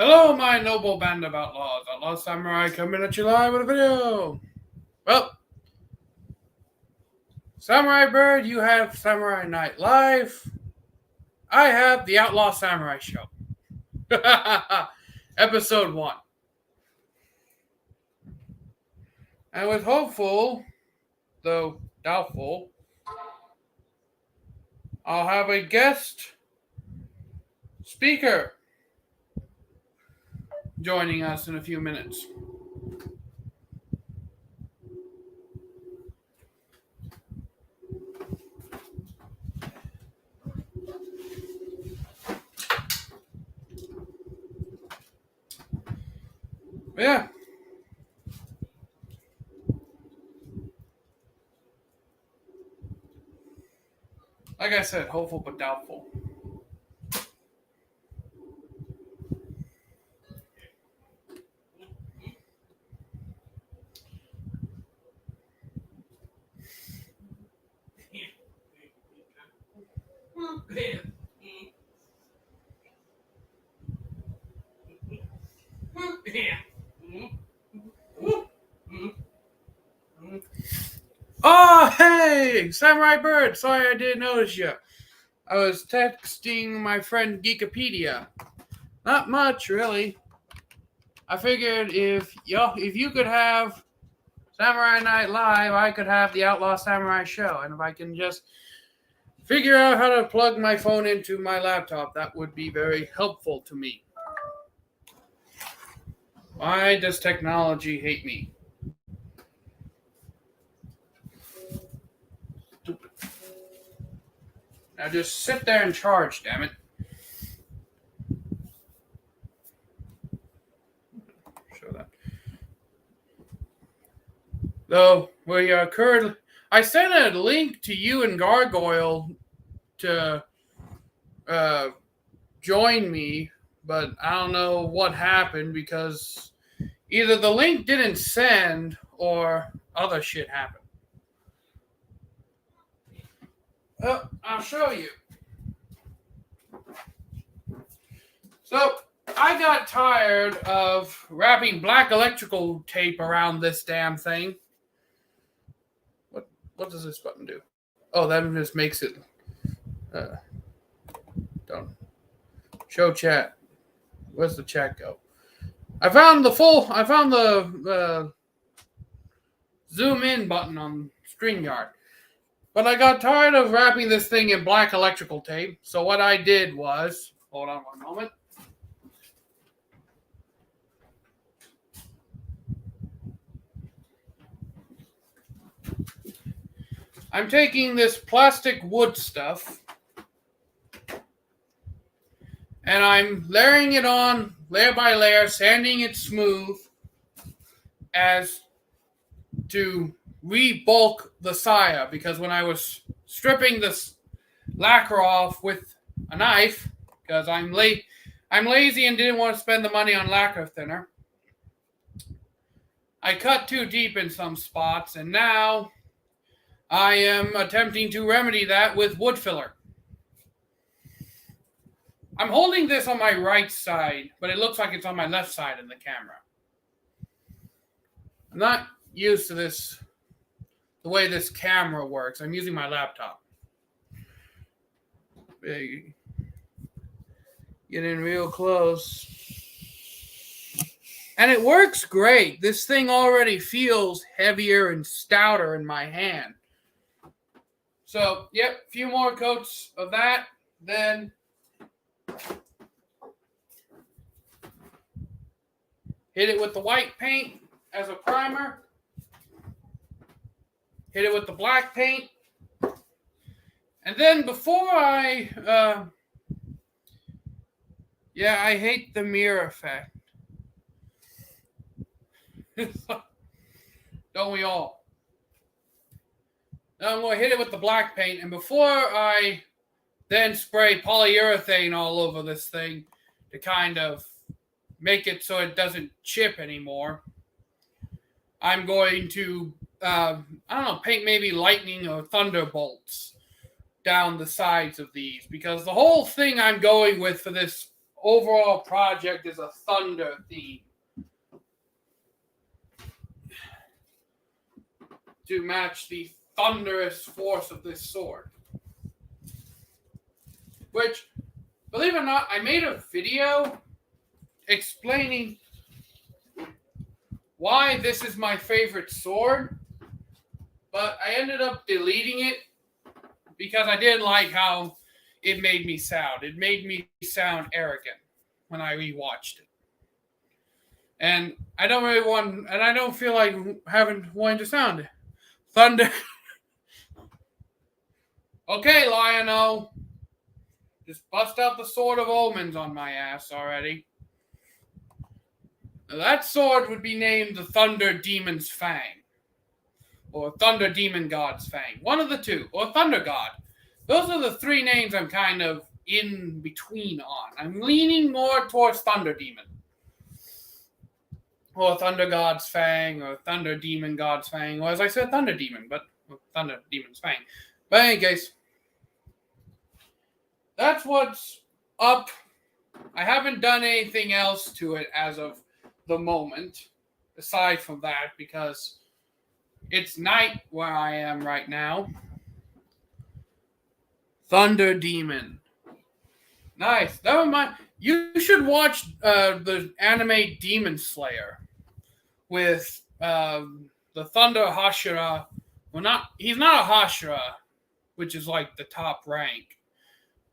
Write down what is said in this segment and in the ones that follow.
Hello, my noble band of outlaws. Outlaw Samurai coming at you live with a video. Well, Samurai Bird, you have Samurai Night Live. I have the Outlaw Samurai Show. Episode 1. And with hopeful, though doubtful, I'll have a guest speaker joining us in a few minutes. Yeah. Like I said, hopeful but doubtful. Oh, hey! Samurai Bird! Sorry I didn't notice you. I was texting my friend Geekopedia. Not much, really. I figured if you could have Samurai Night Live, I could have the Outlaw Samurai Show. And if I can just figure out how to plug my phone into my laptop, that would be very helpful to me. Why does technology hate me? Stupid. Now just sit there and charge, damn it. Show that. Though we are currently, I sent a link to you and Gargoyle to join me, but I don't know what happened because either the link didn't send or other shit happened. I'll show you. So I got tired of wrapping black electrical tape around this damn thing. What does this button do? Oh, that just makes it. Don't show chat. Where's the chat go? I found the zoom in button on StreamYard. But I got tired of wrapping this thing in black electrical tape. So what I did was, hold on one moment. I'm taking this plastic wood stuff and I'm layering it on layer by layer, sanding it smooth as to re-bulk the saya, because when I was stripping this lacquer off with a knife, because I'm lazy and didn't want to spend the money on lacquer thinner, I cut too deep in some spots, and now I am attempting to remedy that with wood filler. I'm holding this on my right side, but it looks like it's on my left side in the camera. I'm not used to this, the way this camera works. I'm using my laptop. Get in real close. And it works great. This thing already feels heavier and stouter in my hand. So, yep, a few more coats of that, then hit it with the white paint as a primer. Hit it with the black paint. And then before I hate the mirror effect. Don't we all? Now I'm going to hit it with the black paint. And before I then spray polyurethane all over this thing to kind of make it so it doesn't chip anymore, I'm going to, paint maybe lightning or thunderbolts down the sides of these, because the whole thing I'm going with for this overall project is a thunder theme to match the thunderous force of this sword. Which, believe it or not, I made a video explaining why this is my favorite sword, but I ended up deleting it because I didn't like how it made me sound. It made me sound arrogant when I rewatched it. And I don't really want, and I don't feel like wanting to sound it. Thunder. Okay, Lionel. Just bust out the Sword of Omens on my ass already. Now, that sword would be named the Thunder Demon's Fang. Or Thunder Demon God's Fang. One of the two. Or Thunder God. Those are the three names I'm kind of in between on. I'm leaning more towards Thunder Demon. Or Thunder God's Fang. Or Thunder Demon God's Fang. Or as I said, Thunder Demon. But Thunder Demon's Fang. But in any case, that's what's up. I haven't done anything else to it as of the moment, aside from that, because it's night where I am right now. Thunder Demon. Nice. Never mind. You should watch the anime Demon Slayer with the Thunder Hashira. Well, he's not a Hashira, which is like the top rank.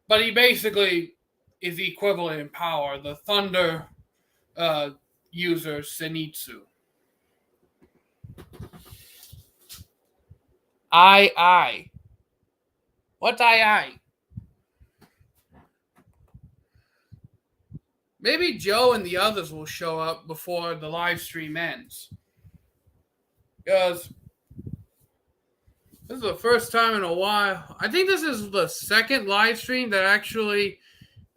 But he basically is the equivalent in power, the Thunder user Zenitsu. I. What's I? Maybe Joe and the others will show up before the live stream ends. Because this is the first time in a while. I think this is the second live stream that actually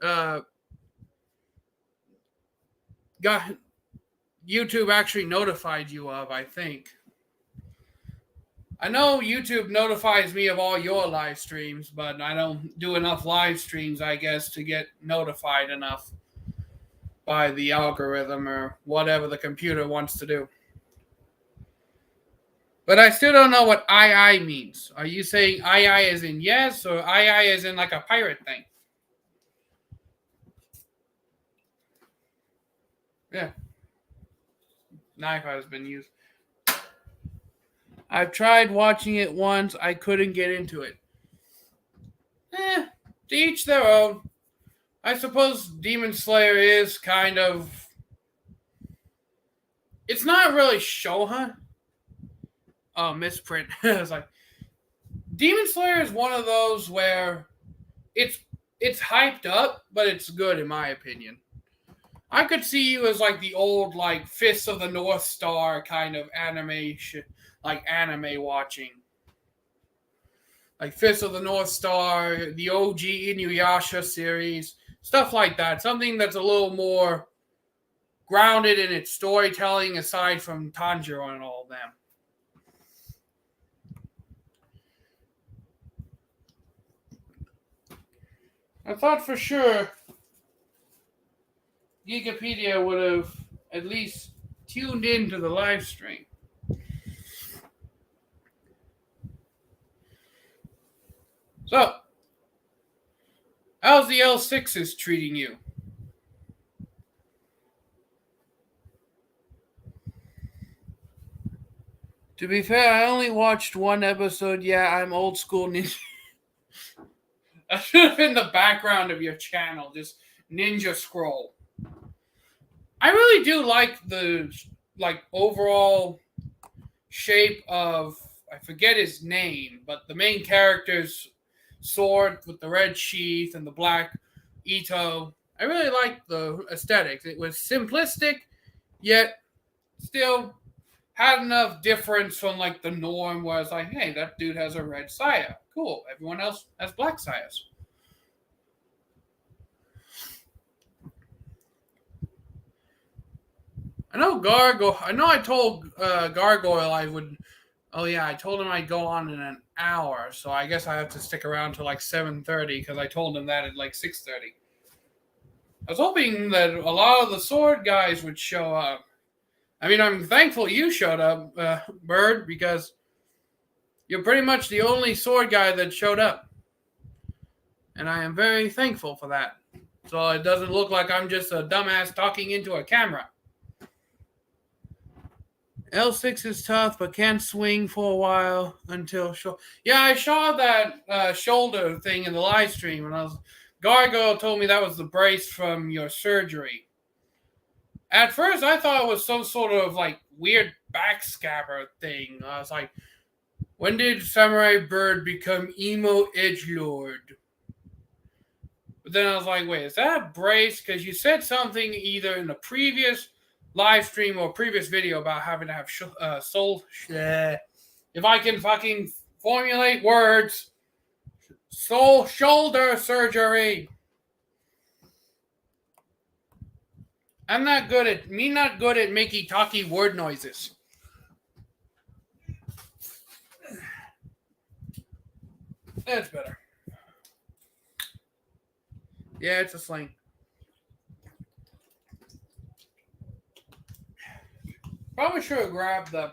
got YouTube actually notified you of, I think. I know YouTube notifies me of all your live streams, but I don't do enough live streams, I guess, to get notified enough by the algorithm or whatever the computer wants to do. But I still don't know what I means. Are you saying I as in yes, or I as in like a pirate thing? Yeah. Knife has been used. I've tried watching it once. I couldn't get into it. To each their own. I suppose Demon Slayer is kind of... It's not really Shohan. Oh, misprint. I was like... Demon Slayer is one of those where it's hyped up, but it's good in my opinion. I could see you as like the old like Fists of the North Star kind of animation, like anime watching. Like Fists of the North Star, the OG Inuyasha series, stuff like that. Something that's a little more grounded in its storytelling aside from Tanjiro and all of them. I thought for sure Geekopedia would have at least tuned into the live stream. So, how's the L6s treating you? To be fair, I only watched one episode. Yeah, I'm old school ninja. That should have been the background of your channel, just Ninja Scroll. I really do like the overall shape of, I forget his name, but the main character's sword with the red sheath and the black Ito. I really liked the aesthetics. It was simplistic, yet still had enough difference from like the norm where it's like, hey, that dude has a red saya. Cool. Everyone else has black sayas. I know Gargoyle. I know I told Gargoyle I would. Oh yeah, I told him I'd go on in an hour, so I guess I have to stick around till like 7:30 because I told him that at like 6:30. I was hoping that a lot of the sword guys would show up. I mean, I'm thankful you showed up, Bird, because you're pretty much the only sword guy that showed up. And I am very thankful for that. So it doesn't look like I'm just a dumbass talking into a camera. L6 is tough, but can't swing for a while until... Yeah, I saw that shoulder thing in the live stream. And Gargoyle told me that was the brace from your surgery. At first, I thought it was some sort of like weird backscabber thing. I was like, when did Samurai Bird become emo edgelord? But then I was like, wait, is that a brace? Because you said something either in the previous live stream or previous video about having to have soul. If I can fucking formulate words, soul shoulder surgery. I'm not good at making talky word noises. That's better. Yeah, it's a sling. Probably should have grabbed the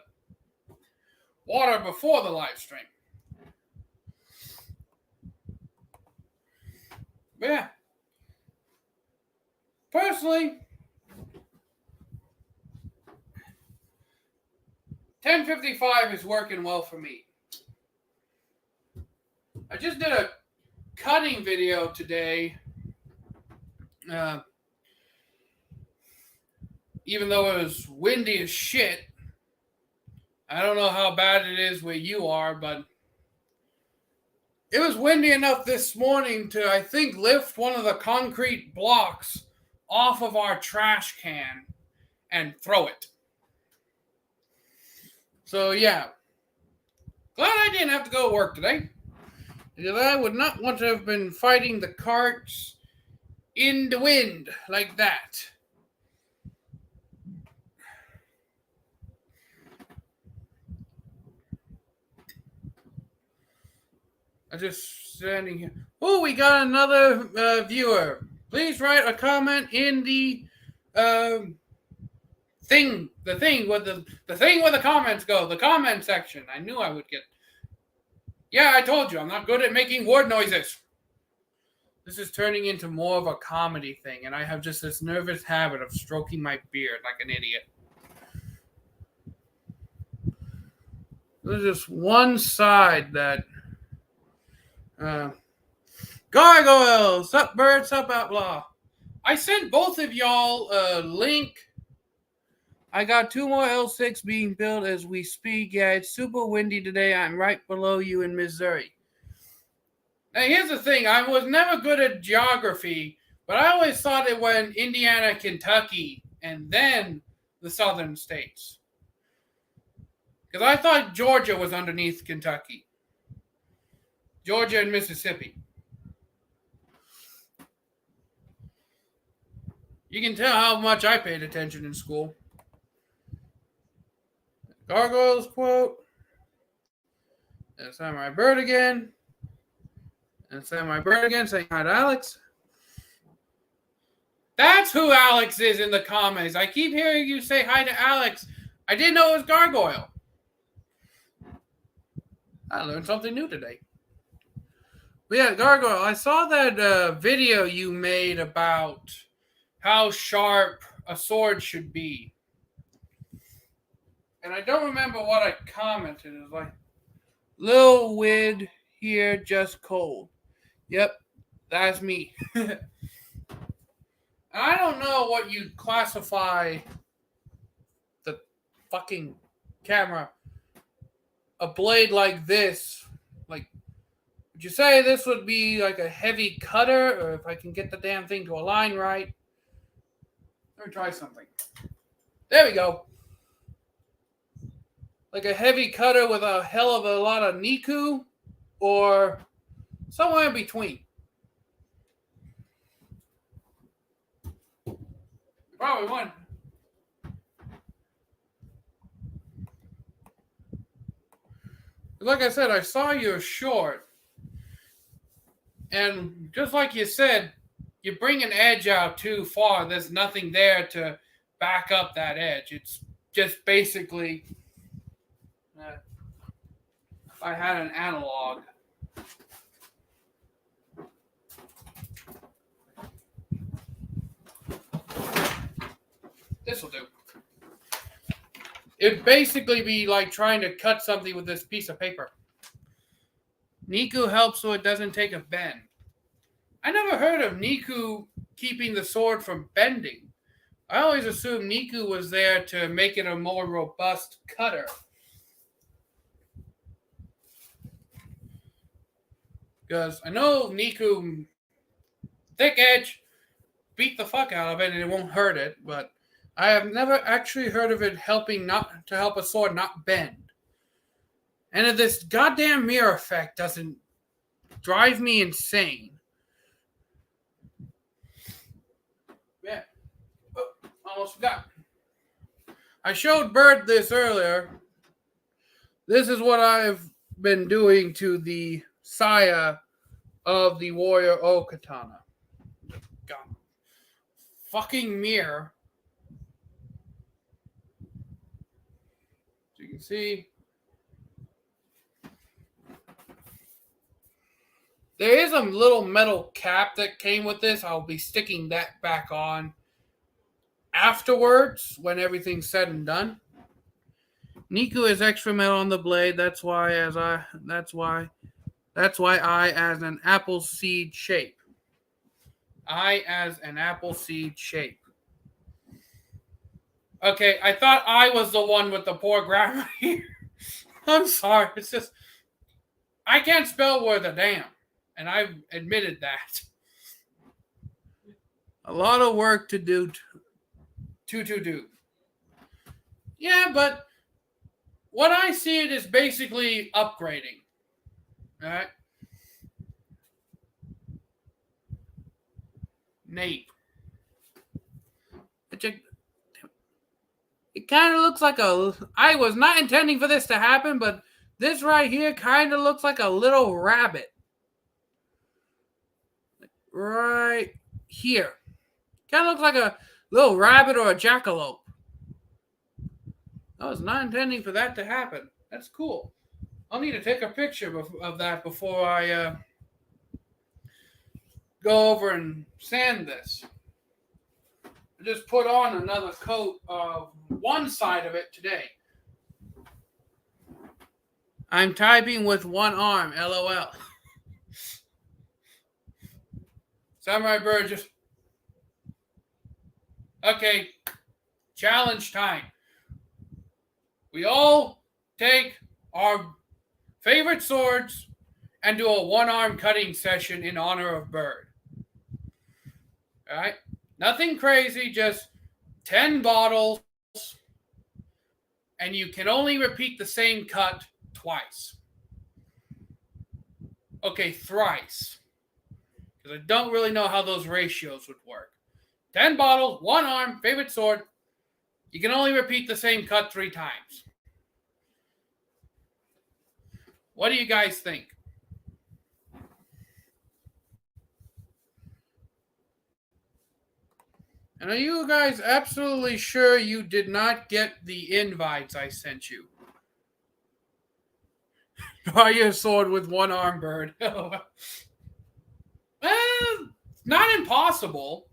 water before the live stream. But yeah. Personally, 10:55 is working well for me. I just did a cutting video today. Even though it was windy as shit. I don't know how bad it is where you are, but it was windy enough this morning to, I think, lift one of the concrete blocks off of our trash can and throw it. So, yeah. Glad I didn't have to go to work today. Because I would not want to have been fighting the carts in the wind like that. I'm just standing here. Oh, we got another viewer. Please write a comment in the thing. The thing where the comments go. The comment section. I knew I would get. Yeah, I told you I'm not good at making word noises. This is turning into more of a comedy thing, and I have just this nervous habit of stroking my beard like an idiot. There's just one side that. Gargoyle, sup bird, sup outlaw. I sent both of y'all a link. I got 2 more L6 being built as we speak. Yeah, it's super windy today. I'm right below you in Missouri. Now, here's the thing. I was never good at geography, but I always thought it went Indiana, Kentucky, and then the southern states. Because I thought Georgia was underneath Kentucky. Georgia and Mississippi. You can tell how much I paid attention in school. Gargoyles quote. And Samurai Bird again. And Samurai Bird again saying hi to Alex. That's who Alex is in the comments. I keep hearing you say hi to Alex. I didn't know it was Gargoyle. I learned something new today. But yeah, Gargoyle, I saw that video you made about how sharp a sword should be. And I don't remember what I commented. It was like, Lil Wid here, just cold. Yep, that's me. I don't know what you'd classify the fucking camera. A blade like this, like, would you say this would be like a heavy cutter, or if I can get the damn thing to align right? Let me try something. There we go. Like a heavy cutter with a hell of a lot of Niku, or somewhere in between. Probably one. Like I said, I saw your short. And just like you said, you bring an edge out too far, there's nothing there to back up that edge. It's just basically, if I had an analog. This will do. It'd basically be like trying to cut something with this piece of paper. Niku helps so it doesn't take a bend. I never heard of Niku keeping the sword from bending. I always assumed Niku was there to make it a more robust cutter. Because I know Niku, thick edge, beat the fuck out of it and it won't hurt it, but I have never actually heard of it helping not to help a sword not bend. And if this goddamn mirror effect doesn't drive me insane. Yeah. Oh, almost forgot. I showed Bird this earlier. This is what I've been doing to the saya of the Warrior O Katana. God. Fucking mirror. So you can see. There is a little metal cap that came with this. I'll be sticking that back on afterwards when everything's said and done. Niku is extra metal on the blade. That's why I as an apple seed shape. Okay, I thought I was the one with the poor grammar here. I'm sorry. It's just I can't spell worth a damn. And I've admitted that. A lot of work to do. To. Yeah, but what I see it is basically upgrading. All right? Nape. It kind of looks like I was not intending for this to happen, but this right here kind of looks like a little rabbit. Right here. Kind of looks like a little rabbit or a jackalope. I was not intending for that to happen. That's cool. I'll need to take a picture of that before I go over and sand this. I just put on another coat of one side of it today. I'm typing with one arm, LOL. Samurai Bird just... Okay, challenge time. We all take our favorite swords and do a one-arm cutting session in honor of Bird. All right? Nothing crazy, just 10 bottles, and you can only repeat the same cut twice. Okay, thrice. Because I don't really know how those ratios would work. 10 bottles, one arm, favorite sword. You can only repeat the same cut 3 times. What do you guys think? And are you guys absolutely sure you did not get the invites I sent you? Buy your sword with one arm, Bird. Not impossible.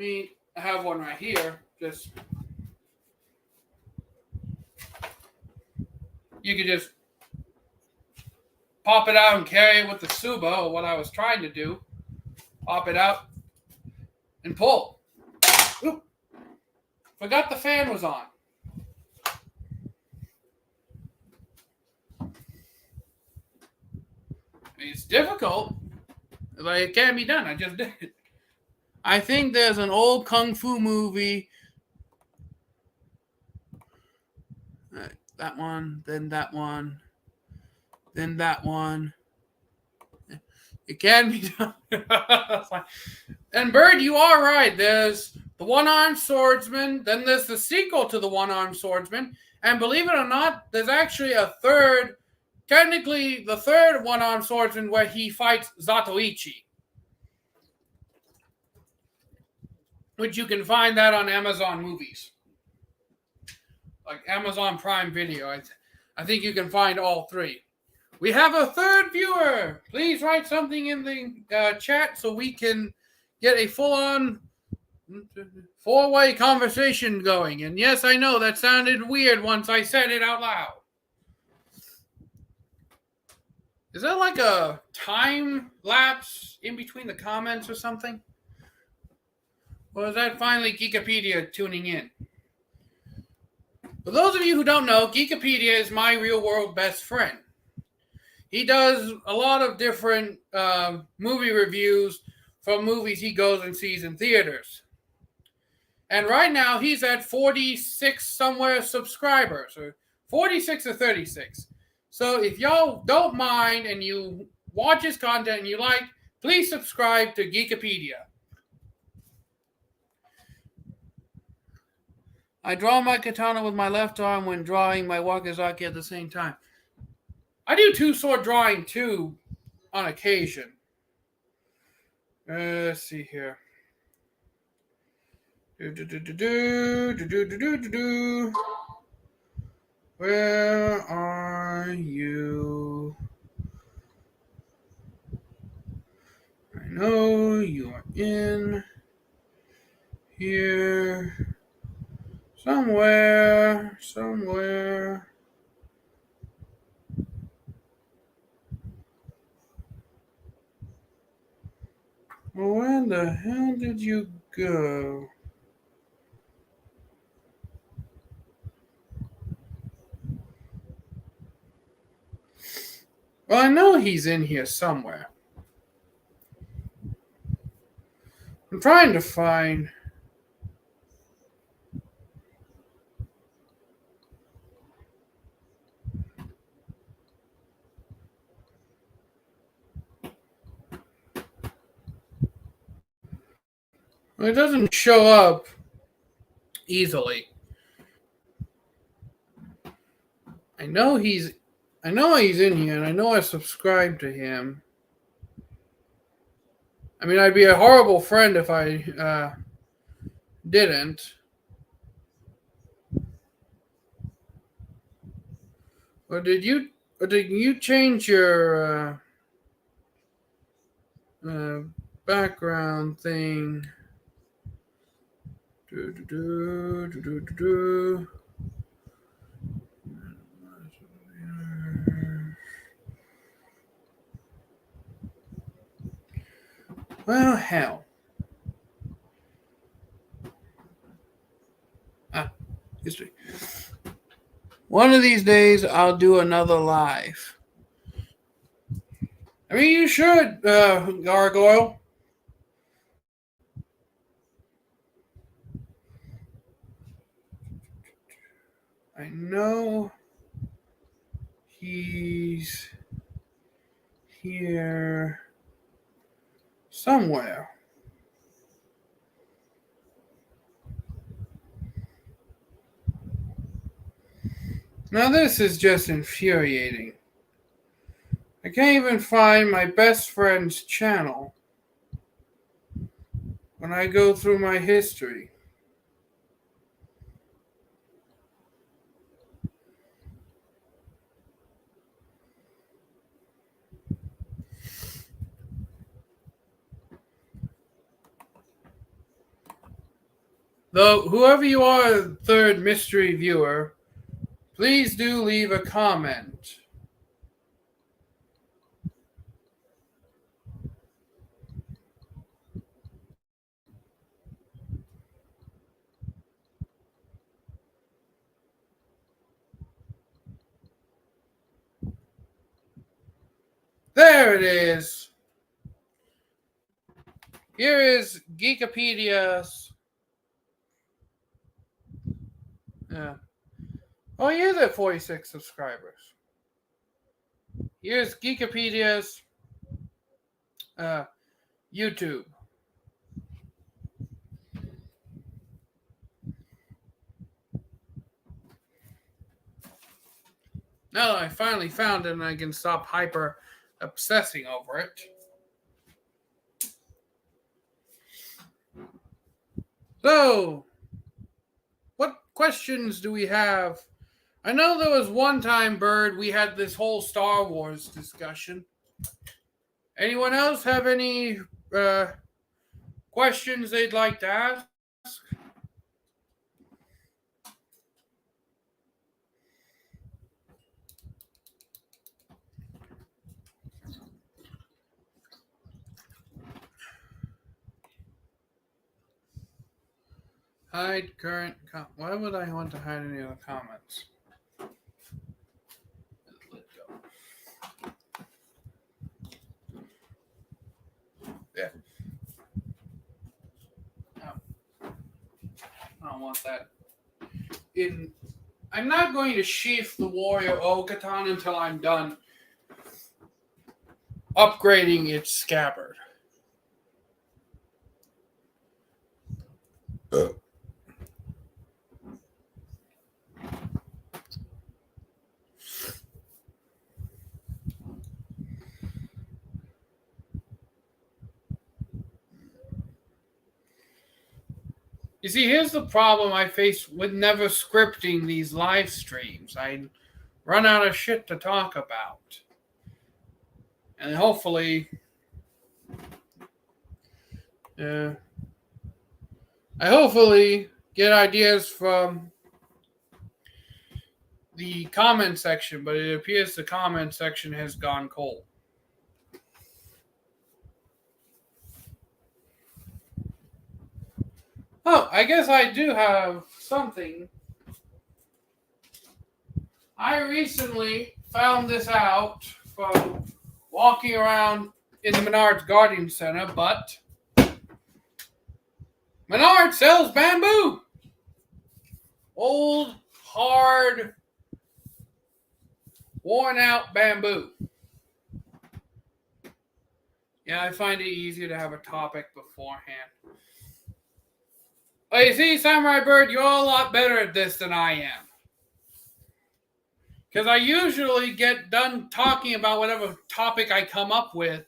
I have one right here. Just you could just pop it out and carry it with the Suba, or what I was trying to do. Pop it out and pull. Oop. Forgot the fan was on. It's difficult. Like, it can't be done. I just did it. I think there's an old kung fu movie. That one, then that one, then that one. It can be done. And Bird, you are right. There's the one-armed swordsman. Then there's the sequel to the one-armed swordsman. And believe it or not, there's actually a third technically the third one-armed swordsman where he fights Zatoichi, which you can find that on Amazon Movies, like Amazon Prime Video. I think you can find all three. We have a third viewer. Please write something in the chat so we can get a full-on four-way conversation going. And yes, I know that sounded weird once I said it out loud. Is that like a time lapse in between the comments or something? Or is that finally Geekopedia tuning in? For those of you who don't know, Geekopedia is my real-world best friend. He does a lot of different movie reviews from movies he goes and sees in theaters. And right now, he's at 46 somewhere subscribers, or 46 or 36. So if y'all don't mind and you watch his content and you like, please subscribe to Geekopedia. I draw my katana with my left arm when drawing my wakizaki at the same time. I do two-sword drawing, too, on occasion. Let's see here. Where are you? I know you are in here somewhere. Well, where the hell did you go? Well, I know he's in here somewhere. I'm trying to find... Well, it doesn't show up easily. I know he's in here, and I know I subscribed to him. I mean, I'd be a horrible friend if I didn't. Or did you change your background thing? Well, hell. History. One of these days, I'll do another live. I mean, you should, Gargoyle. I know he's here somewhere. Now this is just infuriating. I can't even find my best friend's channel when I go through my history. Though, whoever you are, third mystery viewer, please do leave a comment. There it is. Here is Geekopedia's. Oh, he is at 46 subscribers. Here's Geekopedia's YouTube. Now that I finally found it and I can stop hyper obsessing over it. So, what questions do we have? I know there was one time, Bird, we had this whole Star Wars discussion. Anyone else have any uh, questions they'd like to ask? Hide current. Why would I want to hide any of the comments? Let go. Yeah. No, I don't want that. I'm not going to sheath the Warrior Ogaton until I'm done upgrading its scabbard. You see, here's the problem I face with never scripting these live streams. I run out of shit to talk about. And hopefully, I hopefully get ideas from the comment section, but it appears the comment section has gone cold. Oh, I guess I do have something. I recently found this out from walking around in the Menards Garden Center, but Menards sells bamboo. Old, hard, worn out bamboo. Yeah, I find it easier to have a topic beforehand. Oh, you see, Samurai Bird, you're a lot better at this than I am. Because I usually get done talking about whatever topic I come up with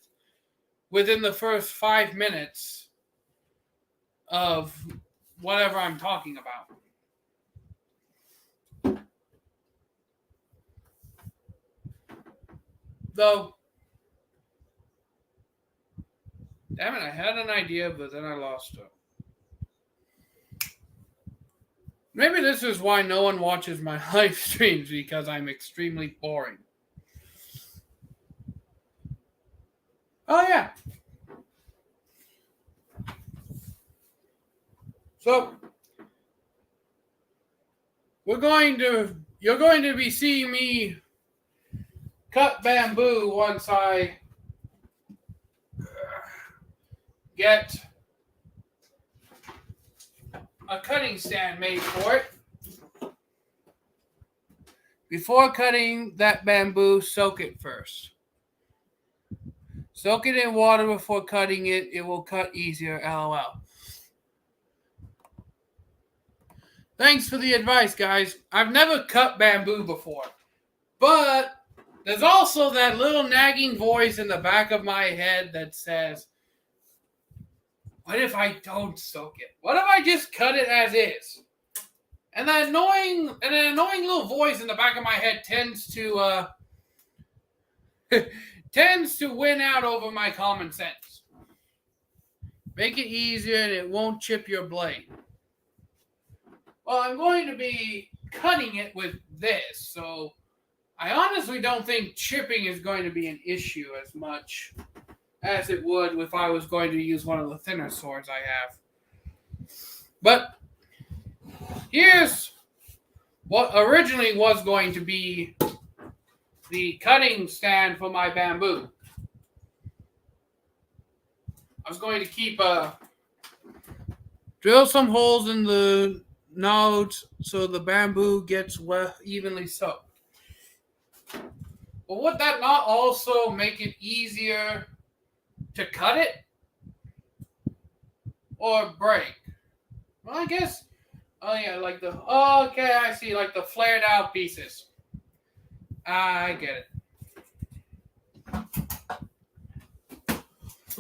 within the first 5 minutes of whatever I'm talking about. Though, damn it, I had an idea, but then I lost it. Maybe this is why no one watches my live streams, because I'm extremely boring. Oh, yeah. So, you're going to be seeing me cut bamboo once I get a cutting stand made for it. Before cutting that bamboo, soak it first. Soak it in water before cutting it. It will cut easier, LOL. Thanks for the advice, guys. I've never cut bamboo before. But there's also that little nagging voice in the back of my head that says, what if I don't soak it? What if I just cut it as is? And an annoying little voice in the back of my head tends to win out over my common sense. Make it easier and it won't chip your blade. Well, I'm going to be cutting it with this, so I honestly don't think chipping is going to be an issue as much as it would if I was going to use one of the thinner swords I have. But here's what originally was going to be the cutting stand for my bamboo. I was going to drill some holes in the nodes so the bamboo gets well evenly soaked. But would that not also make it easier to cut it or break? Well, I guess. Oh yeah, okay, I see, like the flared out pieces. I get it.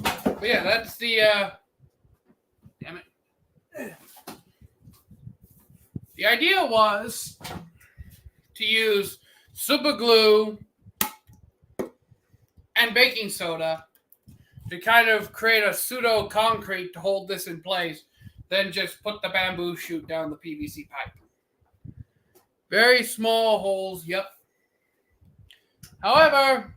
But yeah, that's the damn it. The idea was to use super glue and baking soda to kind of create a pseudo concrete to hold this in place, then just put the bamboo shoot down the PVC pipe. Very small holes, yep. However,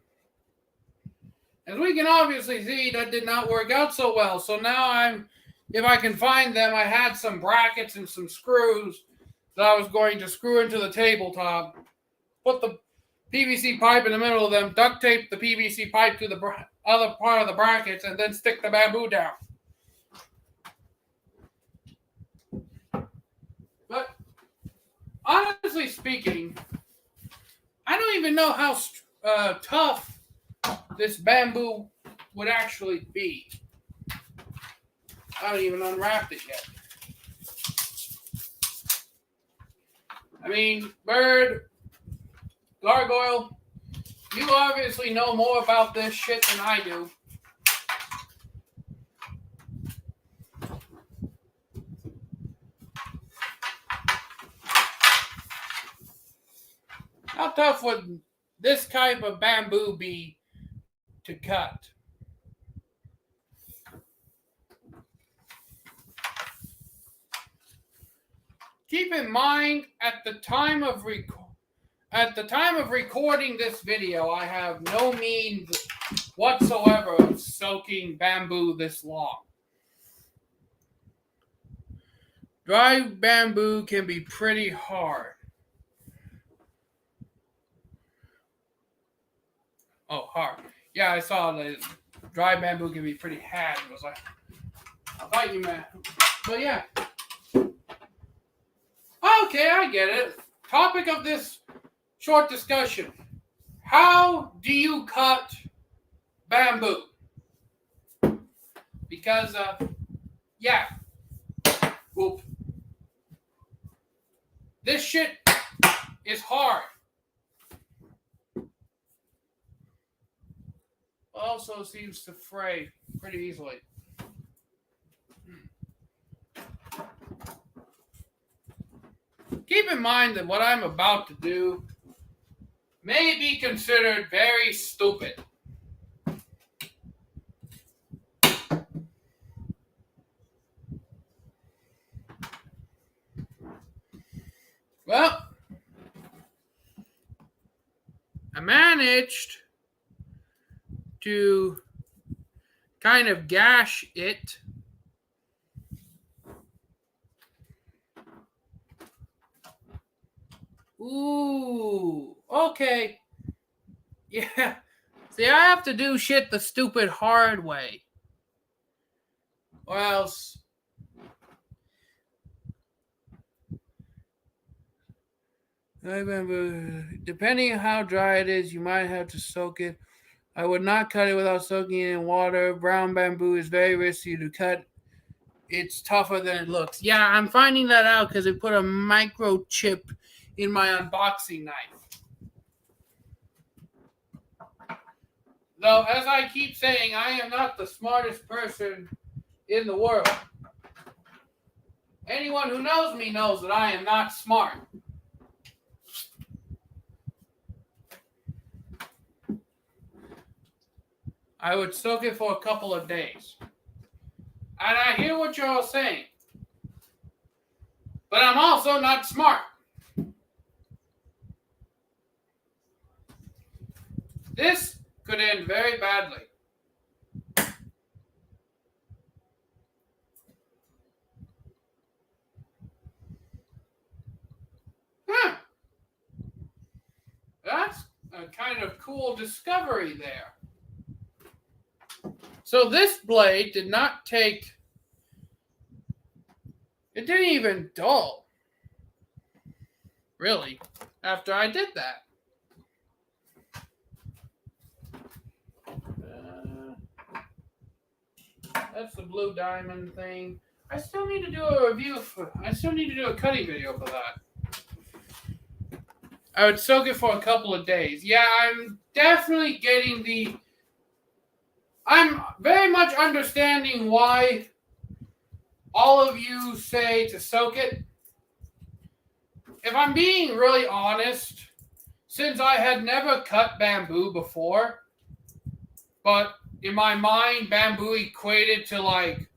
as we can obviously see, that did not work out so well. So now if I can find them, I had some brackets and some screws that I was going to screw into the tabletop, put the PVC pipe in the middle of them, duct tape the PVC pipe to the other part of the brackets, and then stick the bamboo down. But honestly speaking, I don't even know how tough this bamboo would actually be. I haven't even unwrapped it yet. I mean, Bird, Gargoyle, you obviously know more about this shit than I do. How tough would this type of bamboo be to cut? Keep in mind, at the time of recording this video, I have no means whatsoever of soaking bamboo this long. Dry bamboo can be pretty hard. Oh, hard. Yeah, I saw that dry bamboo can be pretty hard. It was like, I thought you meant. But yeah. Okay, I get it. Topic of this short discussion. How do you cut bamboo? Because, yeah. Whoop. This shit is hard. Also seems to fray pretty easily. Keep in mind that what I'm about to do may be considered very stupid. Well, I managed to kind of gash it. Ooh, okay. Yeah. See, I have to do shit the stupid hard way. Or else. I remember, depending on how dry it is, you might have to soak it. I would not cut it without soaking it in water. Brown bamboo is very risky to cut. It's tougher than it looks. Yeah, I'm finding that out because it put a microchip in my unboxing knife. Though, as I keep saying, I am not the smartest person in the world. Anyone who knows me knows that I am not smart. I would soak it for a couple of days. And I hear what you're all saying. But I'm also not smart. This could end very badly. Huh. That's a kind of cool discovery there. So this blade did not take... It didn't even dull. Really, after I did that. That's the blue diamond thing. I still need to do a cutting video for that. I would soak it for a couple of days. Yeah, I'm definitely getting the. I'm very much understanding why all of you say to soak it. If I'm being really honest, since I had never cut bamboo before, but in my mind, bamboo equated to like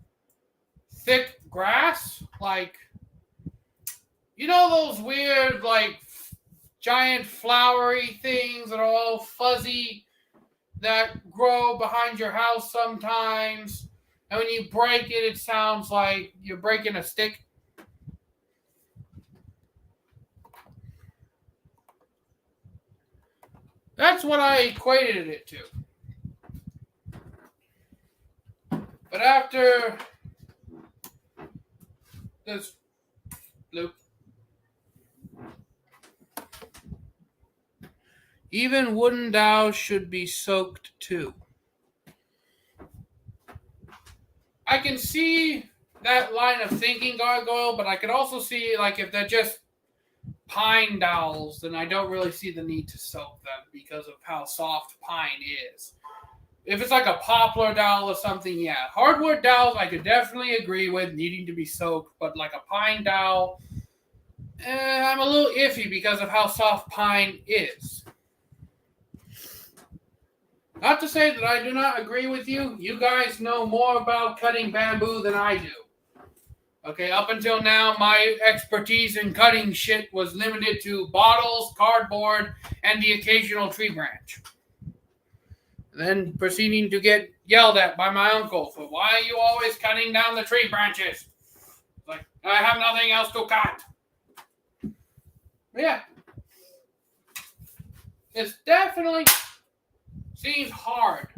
thick grass, like those weird like giant flowery things that are all fuzzy that grow behind your house sometimes, and when you break it, it sounds like you're breaking a stick. That's what I equated it to. But after this loop, even wooden dowels should be soaked too. I can see that line of thinking, Gargoyle, but I could also see, like, if they're just pine dowels, then I don't really see the need to soak them because of how soft pine is. If it's like a poplar dowel or something, yeah. Hardwood dowels, I could definitely agree with needing to be soaked, but like a pine dowel, I'm a little iffy because of how soft pine is. Not to say that I do not agree with you. You guys know more about cutting bamboo than I do. Okay, up until now, my expertise in cutting shit was limited to bottles, cardboard, and the occasional tree branch. Then proceeding to get yelled at by my uncle for why are you always cutting down the tree branches? Like, I have nothing else to cut. Yeah. It's definitely seems hard.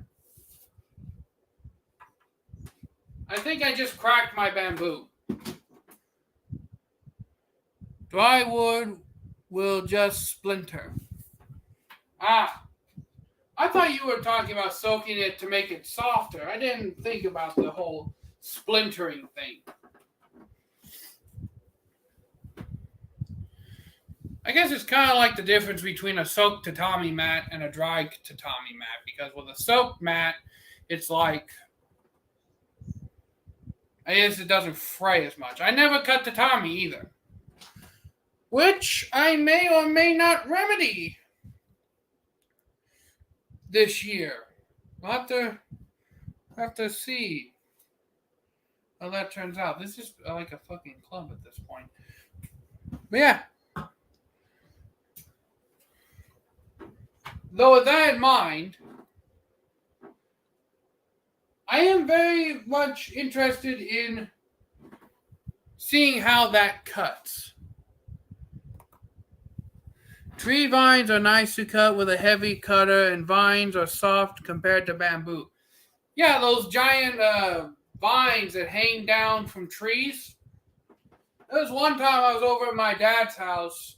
I think I just cracked my bamboo. Dry wood will just splinter. Ah, I thought you were talking about soaking it to make it softer. I didn't think about the whole splintering thing. I guess it's kind of like the difference between a soaked tatami mat and a dry tatami mat. Because with a soaked mat, it's like, I guess it doesn't fray as much. I never cut tatami either. Which I may or may not remedy this year. We'll have to see how that turns out. This is like a fucking club at this point. But yeah. Though with that in mind, I am very much interested in seeing how that cuts. Tree vines are nice to cut with a heavy cutter, and vines are soft compared to bamboo. Yeah, those giant vines that hang down from trees. There was one time I was over at my dad's house.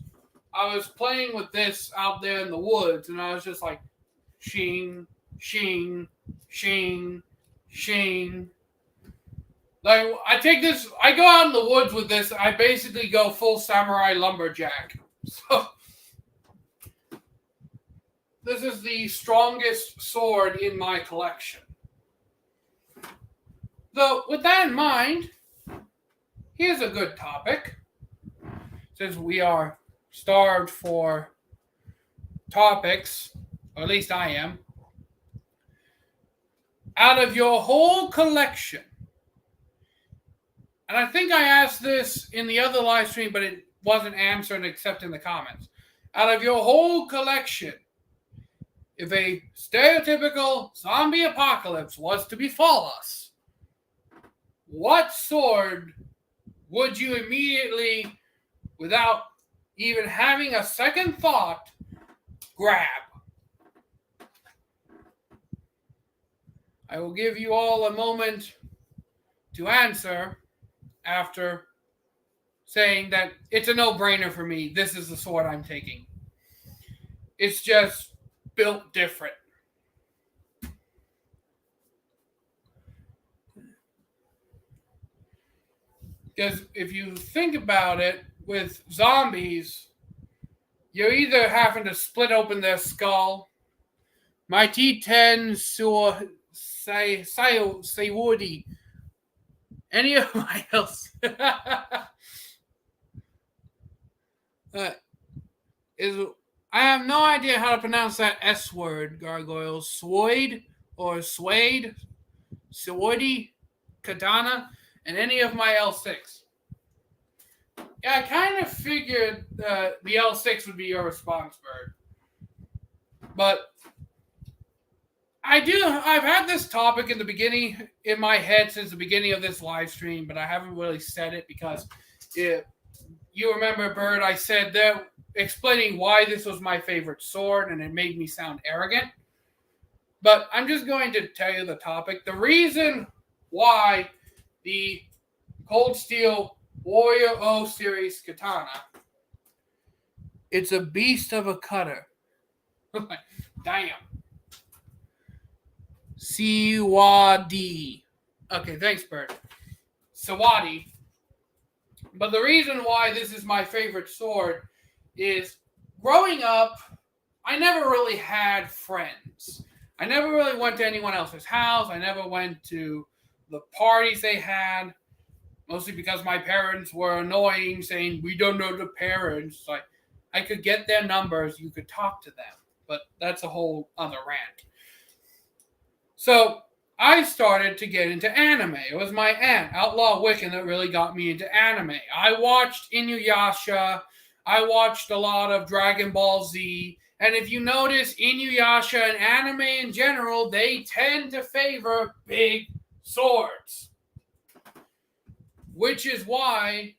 I was playing with this out there in the woods, and I was just like, shing, shing, shing, shing. Like, I go out in the woods with this, I basically go full samurai lumberjack. So, this is the strongest sword in my collection. Though, with that in mind, here's a good topic. Since we are starved for topics, or at least I am. Out of your whole collection, and I think I asked this in the other live stream, but it wasn't answered except in the comments. Out of your whole collection, if a stereotypical zombie apocalypse was to befall us, what sword would you immediately, without even having a second thought, grab? I will give you all a moment to answer after saying that it's a no-brainer for me. This is the sword I'm taking. It's just built different. Because if you think about it, with zombies, you're either having to split open their skull. My T10 say woody. Any of my else is I have no idea how to pronounce that S word, gargoyle. Swoid or Suede, Suwody, Katana, and any of my L6. Yeah, I kind of figured the L6 would be your response, Bird. But I've had this topic in my head since the beginning of this live stream, but I haven't really said it because you remember, Bird, I said that explaining why this was my favorite sword, and it made me sound arrogant. But I'm just going to tell you the topic. The reason why the Cold Steel Warrior O Series Katana, it's a beast of a cutter. Damn. Siwadi. Okay, thanks, Bert. Sawadi. But the reason why this is my favorite sword is growing up, I never really had friends. I never really went to anyone else's house. I never went to the parties they had, mostly because my parents were annoying, saying, we don't know the parents. Like, I could get their numbers. You could talk to them. But that's a whole other rant. So I started to get into anime. It was my aunt, Outlaw Wiccan, that really got me into anime. I watched Inuyasha. I watched a lot of Dragon Ball Z. And if you notice, Inuyasha and anime in general, they tend to favor big swords. Which is why,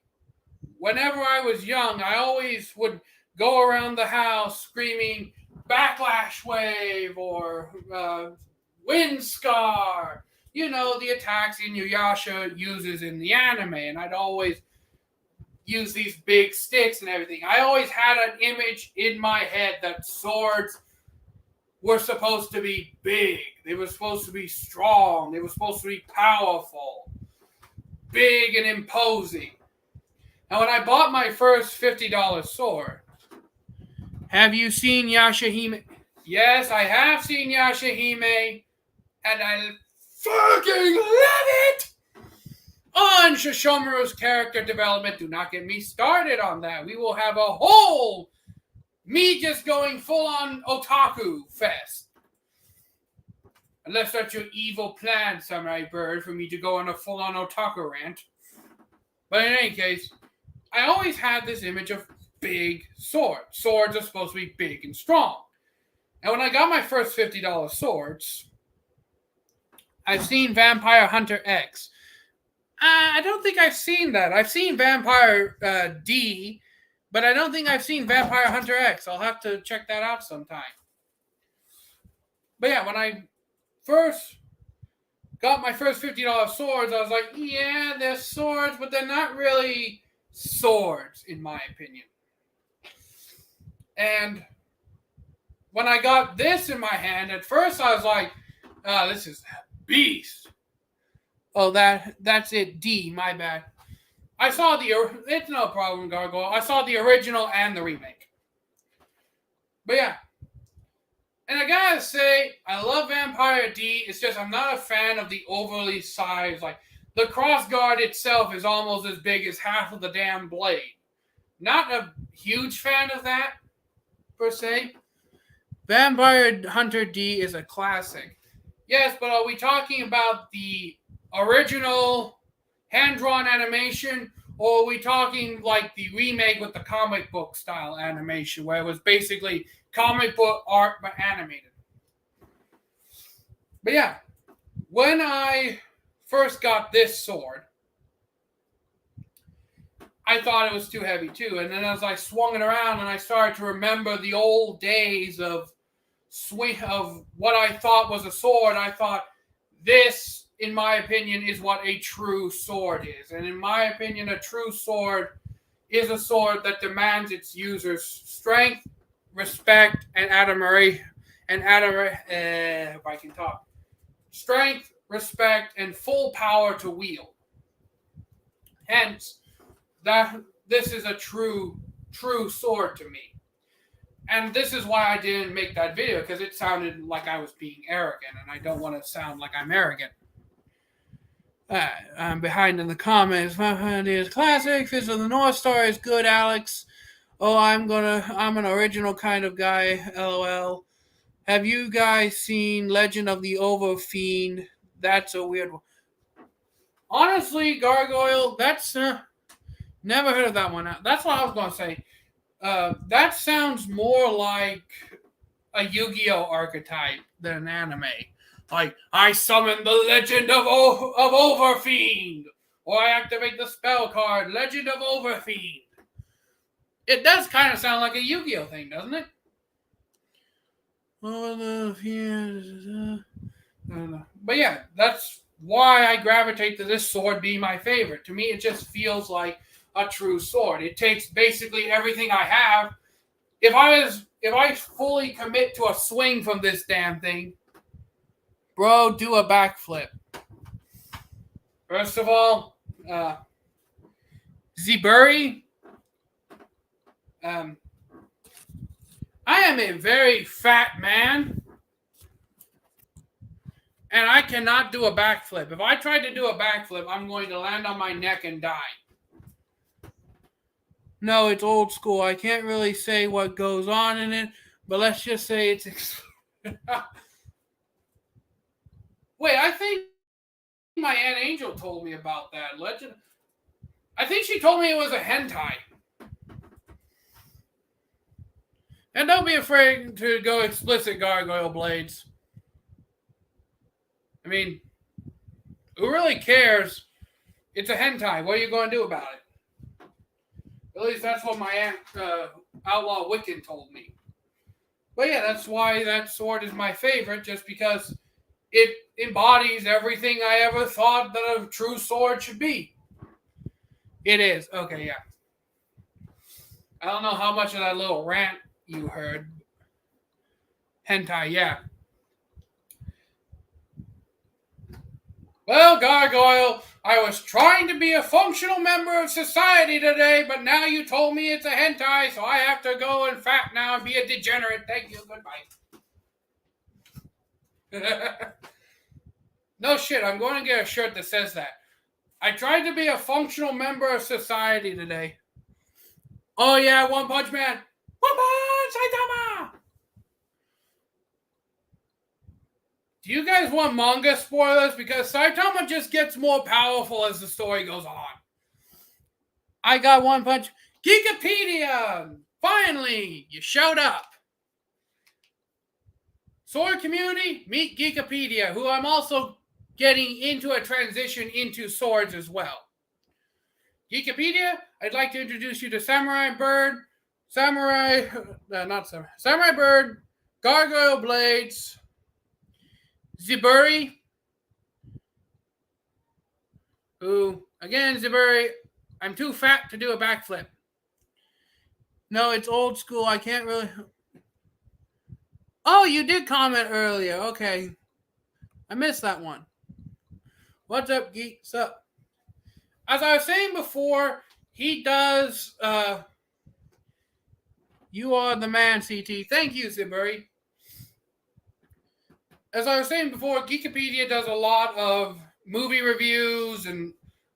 whenever I was young, I always would go around the house screaming, Backlash Wave, or Wind Scar. You know, the attacks Inuyasha uses in the anime. And I'd always use these big sticks and everything. I always had an image in my head that swords were supposed to be big. They were supposed to be strong. They were supposed to be powerful, big and imposing. Now, when I bought my first $50 sword, have you seen Yashahime? Yes, I have seen Yashahime, and I fucking love it! On Shishomaru's character development, do not get me started on that. We will have a whole me just going full-on otaku fest. Unless that's your evil plan, Samurai Bird, for me to go on a full-on otaku rant. But in any case, I always had this image of big swords. Swords are supposed to be big and strong. And when I got my first $50 swords, I've seen Vampire Hunter X. I don't think I've seen that. I've seen Vampire D, but I don't think I've seen Vampire Hunter X. I'll have to check that out sometime. But yeah, when I first got my first $50 swords, I was like, yeah, they're swords, but they're not really swords, in my opinion. And when I got this in my hand, at first I was like, oh, this is a beast. Oh, that's it, D, my bad. I saw it's no problem, Gargoyle. I saw the original and the remake. But yeah. And I gotta say, I love Vampire D. It's just I'm not a fan of the overly sized. Like, the crossguard itself is almost as big as half of the damn blade. Not a huge fan of that, per se. Vampire Hunter D is a classic. Yes, but are we talking about the original hand-drawn animation, or are we talking like the remake with the comic book style animation, where it was basically comic book art but animated? But yeah, when I first got this sword, I thought it was too heavy too. And then as I swung it around and I started to remember the old days of what I thought was a sword, I thought, this, in my opinion, is what a true sword is. And in my opinion, a true sword is a sword that demands its user's strength, respect, and admiration. If I can talk. Strength, respect, and full power to wield. Hence, that this is a true sword to me. And this is why I didn't make that video, because it sounded like I was being arrogant, and I don't want to sound like I'm arrogant. I'm behind in the comments. My friend is classic. Fist of the North Star is good, Alex. Oh, I'm an original kind of guy, lol. Have you guys seen Legend of the Overfiend? That's a weird one. Honestly, Gargoyle, that's never heard of that one. That's what I was gonna say. That sounds more like a Yu-Gi-Oh archetype than an anime. Like, I summon the Legend of Overfiend, or I activate the spell card Legend of Overfiend. It does kind of sound like a Yu-Gi-Oh thing, doesn't it? But yeah, that's why I gravitate to this sword being my favorite. To me, it just feels like a true sword. It takes basically everything I have. If I fully commit to a swing from this damn thing, bro, do a backflip. First of all, Ziburi. I am a very fat man, and I cannot do a backflip. If I tried to do a backflip, I'm going to land on my neck and die. No, it's old school. I can't really say what goes on in it, but let's just say it's... Wait, I think my Aunt Angel told me about that. Legend. I think she told me it was a hentai. And don't be afraid to go explicit, Gargoyle Blades. I mean, who really cares? It's a hentai. What are you going to do about it? At least that's what my aunt, Outlaw Wiccan, told me. But yeah, that's why that sword is my favorite, just because it embodies everything I ever thought that a true sword should be. It is. Okay, yeah. I don't know how much of that little rant you heard. Hentai, yeah. Well, Gargoyle, I was trying to be a functional member of society today, but now you told me it's a hentai, so I have to go and fat now and be a degenerate. Thank you. Goodbye. No shit, I'm going to get a shirt that says that. I tried to be a functional member of society today. Oh yeah, One Punch Man. One Punch, Saitama! Do you guys want manga spoilers? Because Saitama just gets more powerful as the story goes on. I got One Punch. Geekopedia! Finally, you showed up. Sword community, meet Geekopedia, who I'm also getting into a transition into swords as well. Geekopedia, I'd like to introduce you to Samurai Bird, Samurai Bird, Gargoyle Blades, Ziburi, who, again, Ziburi, I'm too fat to do a backflip. No, it's old school. I can't really... Oh, you did comment earlier. Okay. I missed that one. What's up, geeks? Up? As I was saying before, he does... You are the man, CT. Thank you, Ziburi. As I was saying before, Geekopedia does a lot of movie reviews and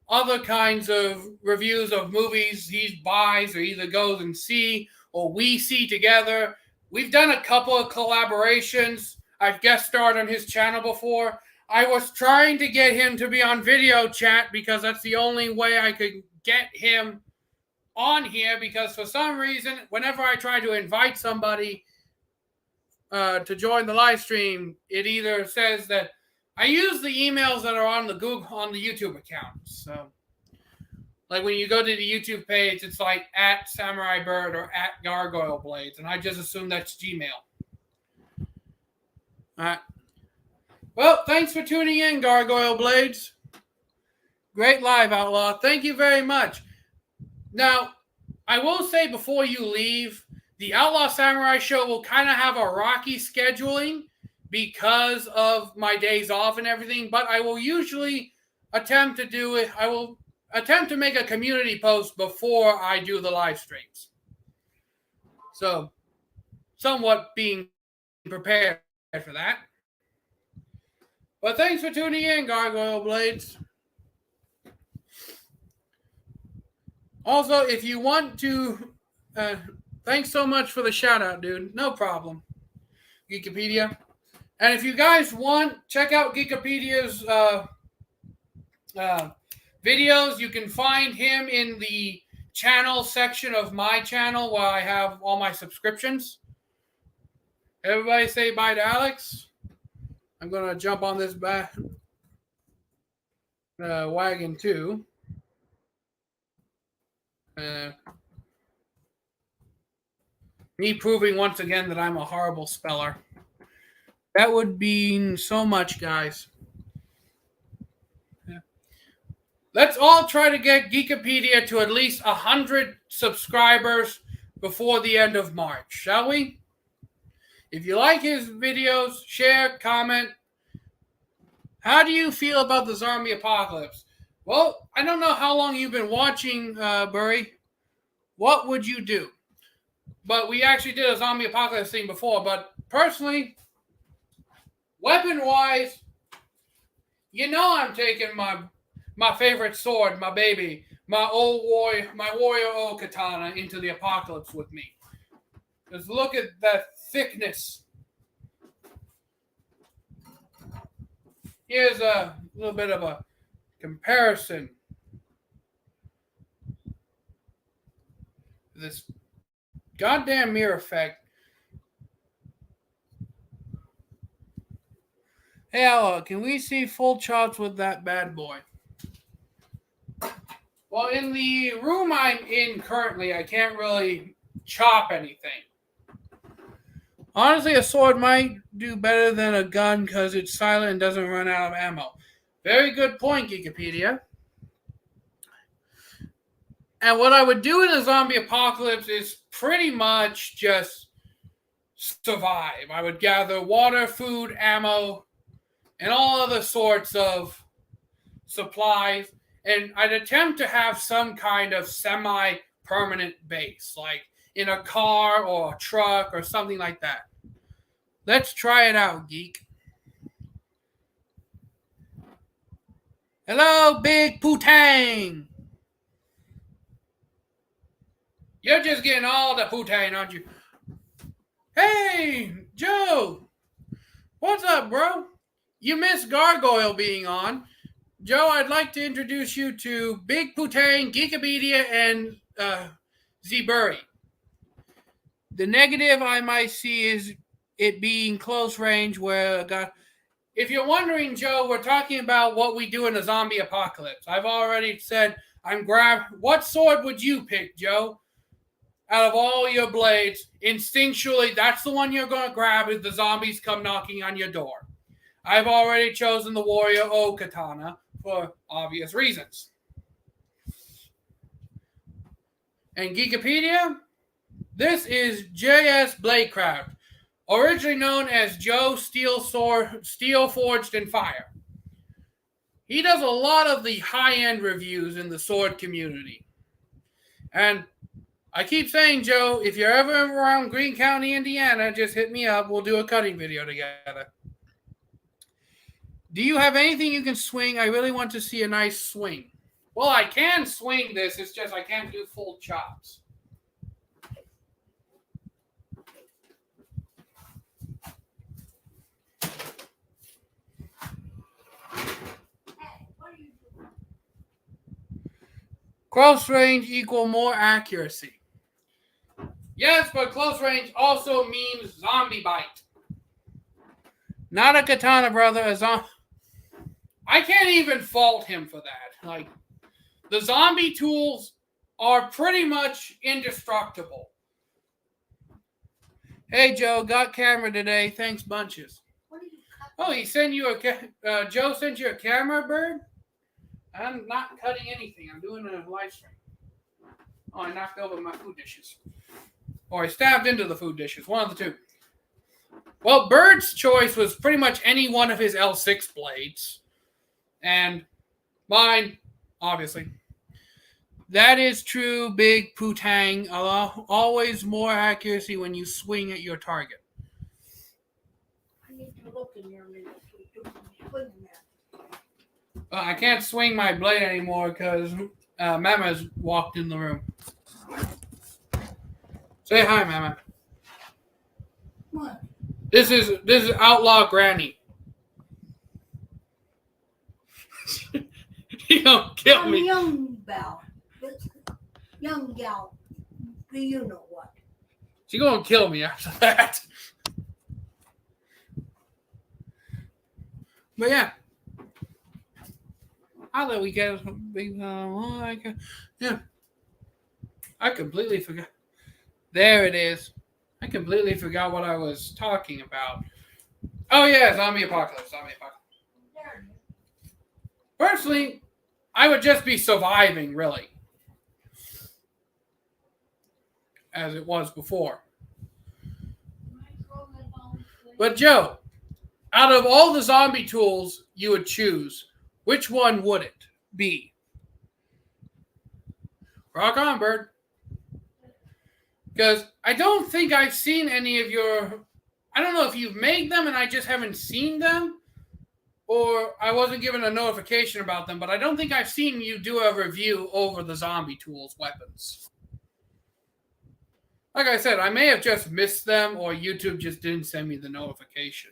other kinds of reviews of movies he buys or either goes and see or we see together. We've done a couple of collaborations. I've guest starred on his channel before. I was trying to get him to be on video chat because that's the only way I could get him on here, because for some reason, whenever I try to invite somebody to join the live stream, it either says that I use the emails that are on the YouTube account. So, like when you go to the YouTube page, it's like at Samurai Bird or at Gargoyle Blades, and I just assume that's Gmail. All right. Well, thanks for tuning in, Gargoyle Blades. Great live, Outlaw. Thank you very much. Now, I will say before you leave, the Outlaw Samurai Show will kind of have a rocky scheduling because of my days off and everything, but I will usually attempt to do it. I will attempt to make a community post before I do the live streams. So, somewhat being prepared for that. But thanks for tuning in, Gargoyle Blades. Also, if you want to, thanks so much for the shout out, dude. No problem, Geekopedia. And if you guys want, check out Geekopedia's videos. You can find him in the channel section of my channel where I have all my subscriptions. Everybody say bye to Alex. I'm going to jump on this wagon too. Me proving once again that I'm a horrible speller. That would mean so much, guys. Yeah. Let's all try to get Geekopedia to at least 100 subscribers before the end of March, shall we? If you like his videos, share, comment. How do you feel about the zombie apocalypse? Well, I don't know how long you've been watching, Burry. What would you do? But we actually did a zombie apocalypse thing before. But personally, weapon-wise, you know I'm taking my favorite sword, my baby, my warrior old katana into the apocalypse with me. Just look at that thickness. Here's a little bit of a comparison. This goddamn mirror effect. Hey, Ella, can we see full shots with that bad boy? Well, in the room I'm in currently, I can't really chop anything. Honestly, a sword might do better than a gun because it's silent and doesn't run out of ammo. Very good point, Geekopedia. And what I would do in a zombie apocalypse is pretty much just survive. I would gather water, food, ammo, and all other sorts of supplies. And I'd attempt to have some kind of semi-permanent base, like in a car or a truck or something like that. Let's try it out, geek. Hello, Big Poutang. You're just getting all the poutine, aren't you? Hey, Joe. What's up, bro? You missed Gargoyle being on. Joe, I'd like to introduce you to Big Poutang, Geekopedia, and Z-Burry. The negative I might see is it being close range where if you're wondering, Joe, we're talking about what we do in a zombie apocalypse. I've already said what sword would you pick, Joe? Out of all your blades, instinctually, that's the one you're going to grab if the zombies come knocking on your door. I've already chosen the warrior O katana for obvious reasons. And Geekopedia, this is J.S. Bladecraft, originally known as Joe Steel Forged in Fire. He does a lot of the high-end reviews in the sword community. And I keep saying, Joe, if you're ever around Greene County, Indiana, just hit me up. We'll do a cutting video together. Do you have anything you can swing? I really want to see a nice swing. Well, I can swing this. It's just I can't do full chops. Close range equal more accuracy. Yes, but close range also means zombie bite. Not a katana, brother. I can't even fault him for that. Like, the zombie tools are pretty much indestructible. Hey, Joe, got camera today. Thanks bunches. Oh, he sent you Joe sent you a camera, Bird? I'm not cutting anything. I'm doing a live stream. Oh, I knocked over my food dishes. Or I stabbed into the food dishes. One of the two. Well, Bird's choice was pretty much any one of his L6 blades. And mine, obviously. That is true, Big Putang. Always more accuracy when you swing at your target. I need to look in your minute. Swing that. I can't swing my blade anymore because Mama's walked in the room. Say hi, Mama. What? This is Outlaw Granny. You don't kill I'm me. young gal. Young gal. Do you know what? She's gonna kill me after that. But yeah. How did we get big? Yeah. I completely forgot. There it is. I completely forgot what I was talking about. Oh yeah, zombie apocalypse. There it is. Personally, I would just be surviving, really, as it was before. But Joe, out of all the zombie tools you would choose, which one would it be? Rock on, Bird. Because I don't think I've seen any of your... I don't know if you've made them and I just haven't seen them, or I wasn't given a notification about them, but I don't think I've seen you do a review over the zombie tools weapons. Like I said, I may have just missed them, or YouTube just didn't send me the notification.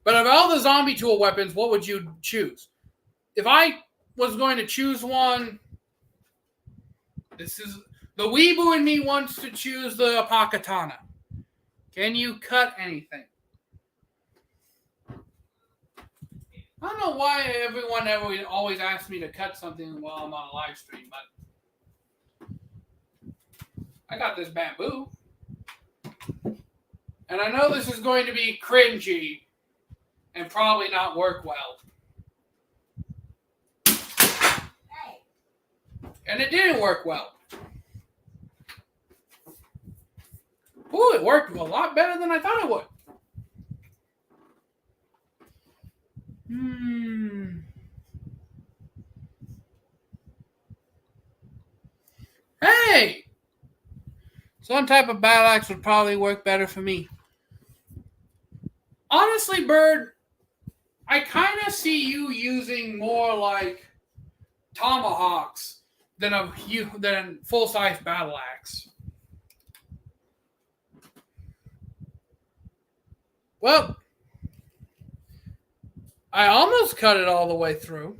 But of all the zombie tool weapons, what would you choose? If I was going to choose one, this is... The weeaboo in me wants to choose the Apokatana. Can you cut anything? I don't know why everyone always asks me to cut something while I'm on a live stream, but I got this bamboo. And I know this is going to be cringy and probably not work well. And it didn't work well. Ooh, it worked a lot better than I thought it would. Hey! Some type of battle axe would probably work better for me. Honestly, Bird, I kind of see you using more like tomahawks than full-size battle axe. Well, I almost cut it all the way through.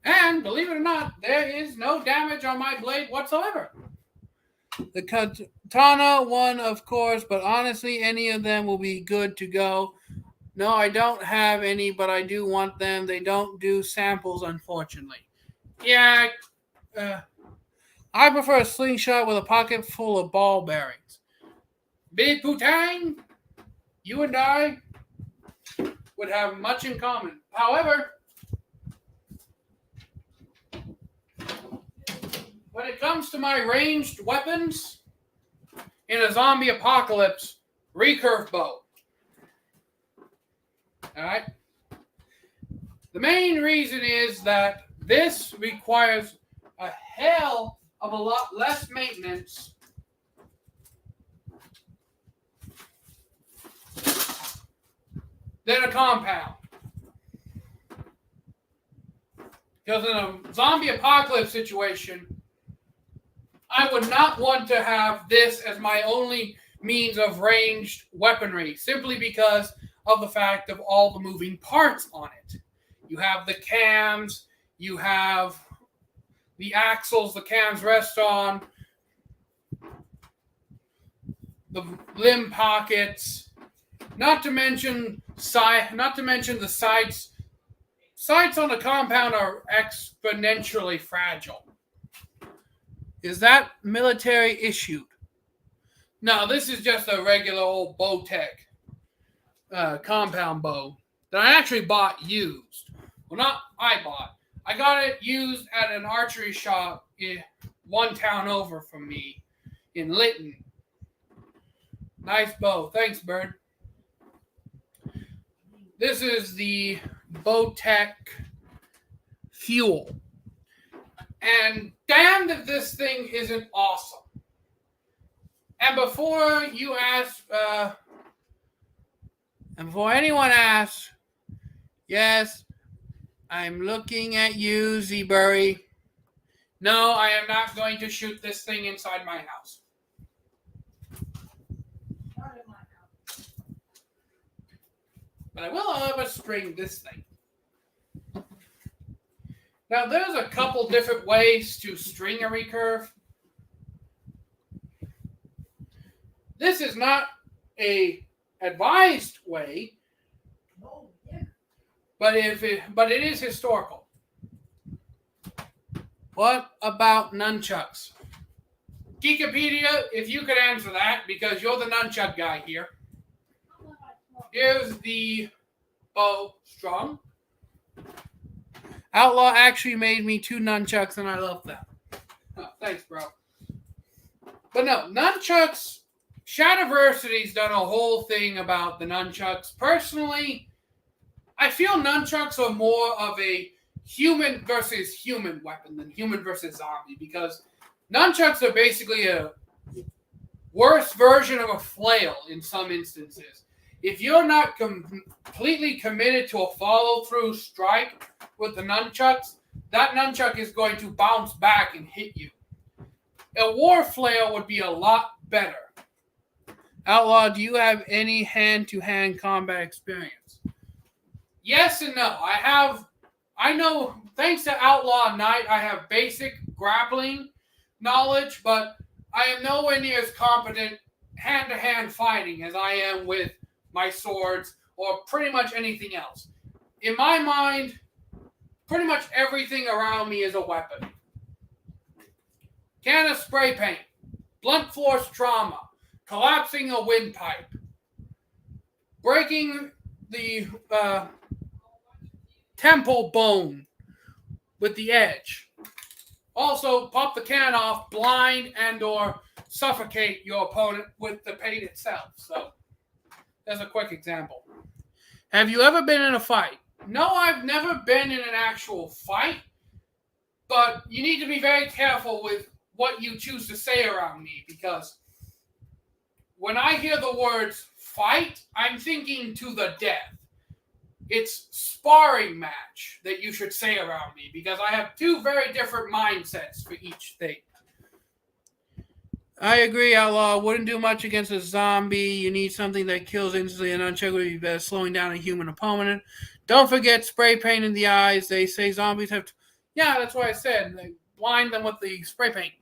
And, believe it or not, there is no damage on my blade whatsoever. The katana one, of course, but honestly, any of them will be good to go. No, I don't have any, but I do want them. They don't do samples, unfortunately. Yeah, I prefer a slingshot with a pocket full of ball bearings. Big Putang, you and I would have much in common. However, when it comes to my ranged weapons in a zombie apocalypse, recurve bow. Alright? The main reason is that this requires a hell of a lot less maintenance than a compound. Because in a zombie apocalypse situation, I would not want to have this as my only means of ranged weaponry, simply because of the fact of all the moving parts on it. You have the cams, you have the axles the cams rest on, the limb pockets, not to mention the sights. Sights on a compound are exponentially fragile. Is that military issued? No, this is just a regular old Bowtech compound bow that I actually bought used. Well, not I bought. I got it used at an archery shop in one town over from me in Lytton. Nice bow. Thanks, Bird. This is the Bowtech Fuel. And damned if this thing isn't awesome. And before you ask, and before anyone asks, yes, I'm looking at you, Zeebury. No, I am not going to shoot this thing inside my house. Not in my house. But I will, however, string this thing. Now, there's a couple different ways to string a recurve. This is not a advised way, Oh, yeah. but it is historical. What about nunchucks? Geekopedia, if you could answer that, because you're the nunchuck guy here. Here's the bow strung. Outlaw actually made me 2 nunchucks, and I love them. Oh, thanks, bro. But no, nunchucks. Shadowversity's done a whole thing about the nunchucks. Personally, I feel nunchucks are more of a human versus human weapon than human versus zombie, because nunchucks are basically a worse version of a flail in some instances. If you're not completely committed to a follow-through strike with the nunchucks, that nunchuck is going to bounce back and hit you. A war flail would be a lot better. Outlaw, do you have any hand-to-hand combat experience? Yes and no. I know, thanks to Outlaw Knight, I have basic grappling knowledge, but I am nowhere near as competent hand-to-hand fighting as I am with my swords or pretty much anything else. In my mind, pretty much everything around me is a weapon. Can of spray paint, blunt force trauma, collapsing a windpipe, breaking the temple bone with the edge. Also, pop the can off, blind and or suffocate your opponent with the paint itself. So, that's a quick example. Have you ever been in a fight? No, I've never been in an actual fight, but you need to be very careful with what you choose to say around me, because when I hear the words fight, I'm thinking to the death. It's sparring match that you should say around me, because I have 2 very different mindsets for each thing. I agree, Outlaw. Wouldn't do much against a zombie. You need something that kills instantly and uncheckably, better slowing down a human opponent. Don't forget spray paint in the eyes. They say zombies have... Yeah, that's what I said. They blind them with the spray paint.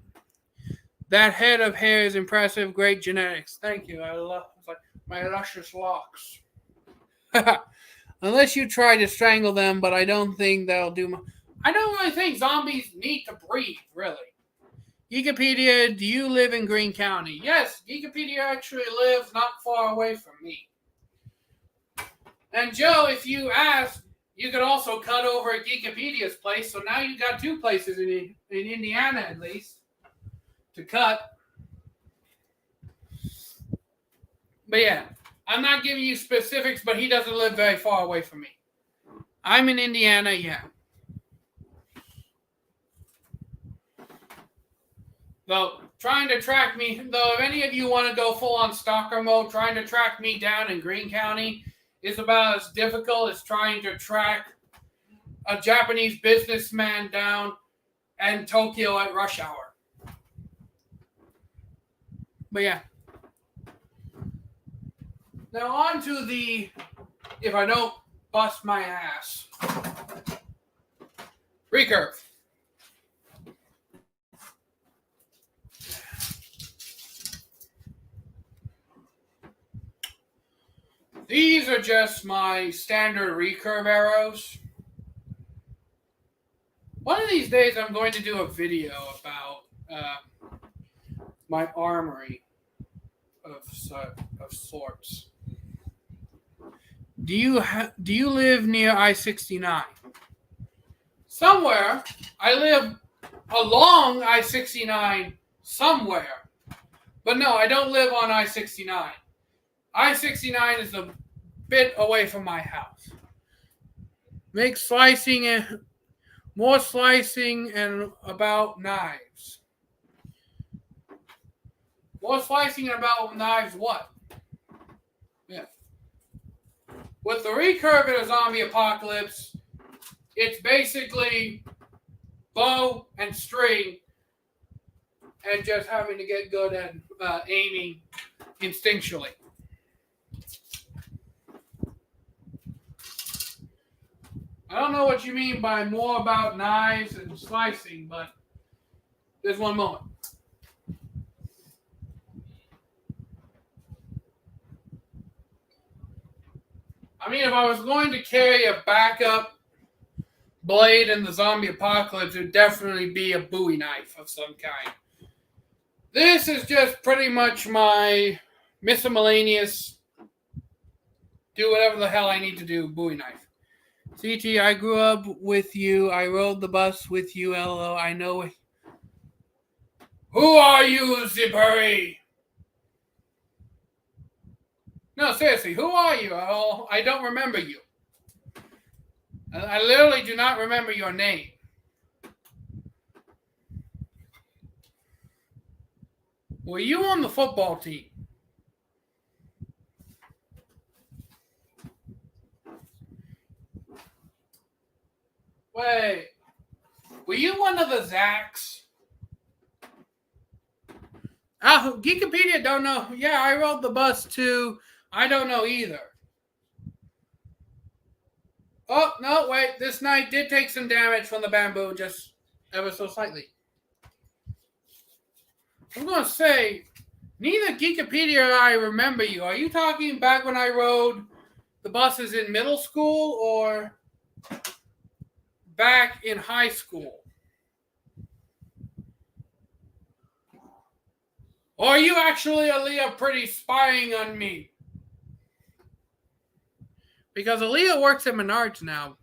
That head of hair is impressive. Great genetics. Thank you. I love my luscious locks. Unless you try to strangle them, but I don't think that'll do much. I don't really think zombies need to breathe, really. Geekopedia, do you live in Greene County? Yes, Geekopedia actually lives not far away from me. And Joe, if you ask, you could also cut over at Geekopedia's place, so now you got 2 places in Indiana at least to cut. But yeah, I'm not giving you specifics, but he doesn't live very far away from me. I'm in Indiana, yeah. Though, trying to track me, though, if any of you want to go full-on stalker mode, trying to track me down in Greene County is about as difficult as trying to track a Japanese businessman down in Tokyo at rush hour. But yeah. Now on to the, if I don't bust my ass, recurve. These are just my standard recurve arrows. One of these days I'm going to do a video about my armory of sorts. Do you live near I-69? Somewhere. I live along I-69 somewhere. But no, I don't live on I-69. I-69 is a bit away from my house. Make slicing More slicing and about knives. More slicing and about knives what? Yeah. With the recurve in a zombie apocalypse, it's basically bow and string and just having to get good at aiming instinctually. I don't know what you mean by more about knives and slicing, but there's one moment. I mean, if I was going to carry a backup blade in the zombie apocalypse, it would definitely be a Bowie knife of some kind. This is just pretty much my miscellaneous, do whatever the hell I need to do, Bowie knife. CT, I grew up with you. I rode the bus with you, LO. I know. Who are you, Zippery? No, seriously, who are you? I don't remember you. I literally do not remember your name. Were you on the football team? Wait. Were you one of the Zacks? Oh, Geekopedia don't know. Yeah, I rode the bus too. I don't know either. Oh, no, wait. This knight did take some damage from the bamboo, just ever so slightly. I'm going to say, neither Geekopedia or I remember you. Are you talking back when I rode the buses in middle school or back in high school? Or are you actually, Aaliyah, pretty spying on me? Because Aaliyah works at Menards now.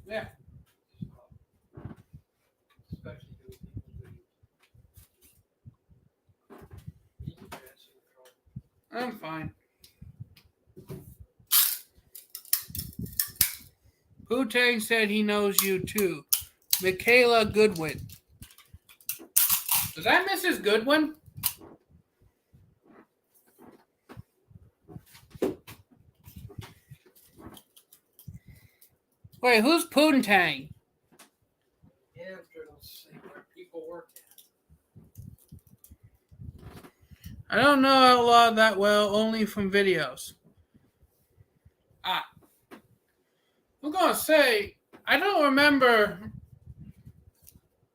Yeah. I'm fine. Poontang said he knows you too. Michaela Goodwin. Is that Mrs. Goodwin? Wait, who's Poontang? Yeah, let's see where people work at. I don't know Outlaw that well, only from videos. I'm gonna say I don't remember.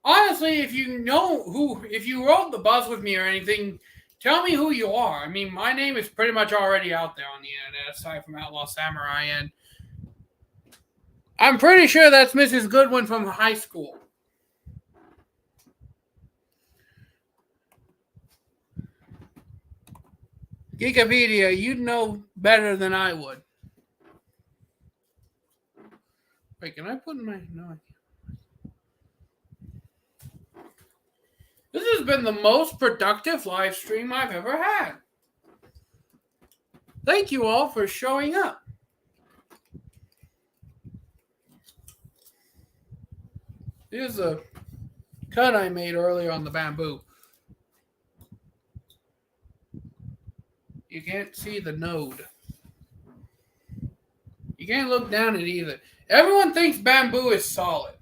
Honestly, if you rode the bus with me or anything, tell me who you are. I mean, my name is pretty much already out there on the internet, aside from Outlaw Samurai, and I'm pretty sure that's Mrs. Goodwin from high school. Geekopedia, you'd know better than I would. Wait, can I put in my... No, I can't. This has been the most productive live stream I've ever had. Thank you all for showing up. Here's a cut I made earlier on the bamboo. You can't see the node. You can't look down it either. Everyone thinks bamboo is solid.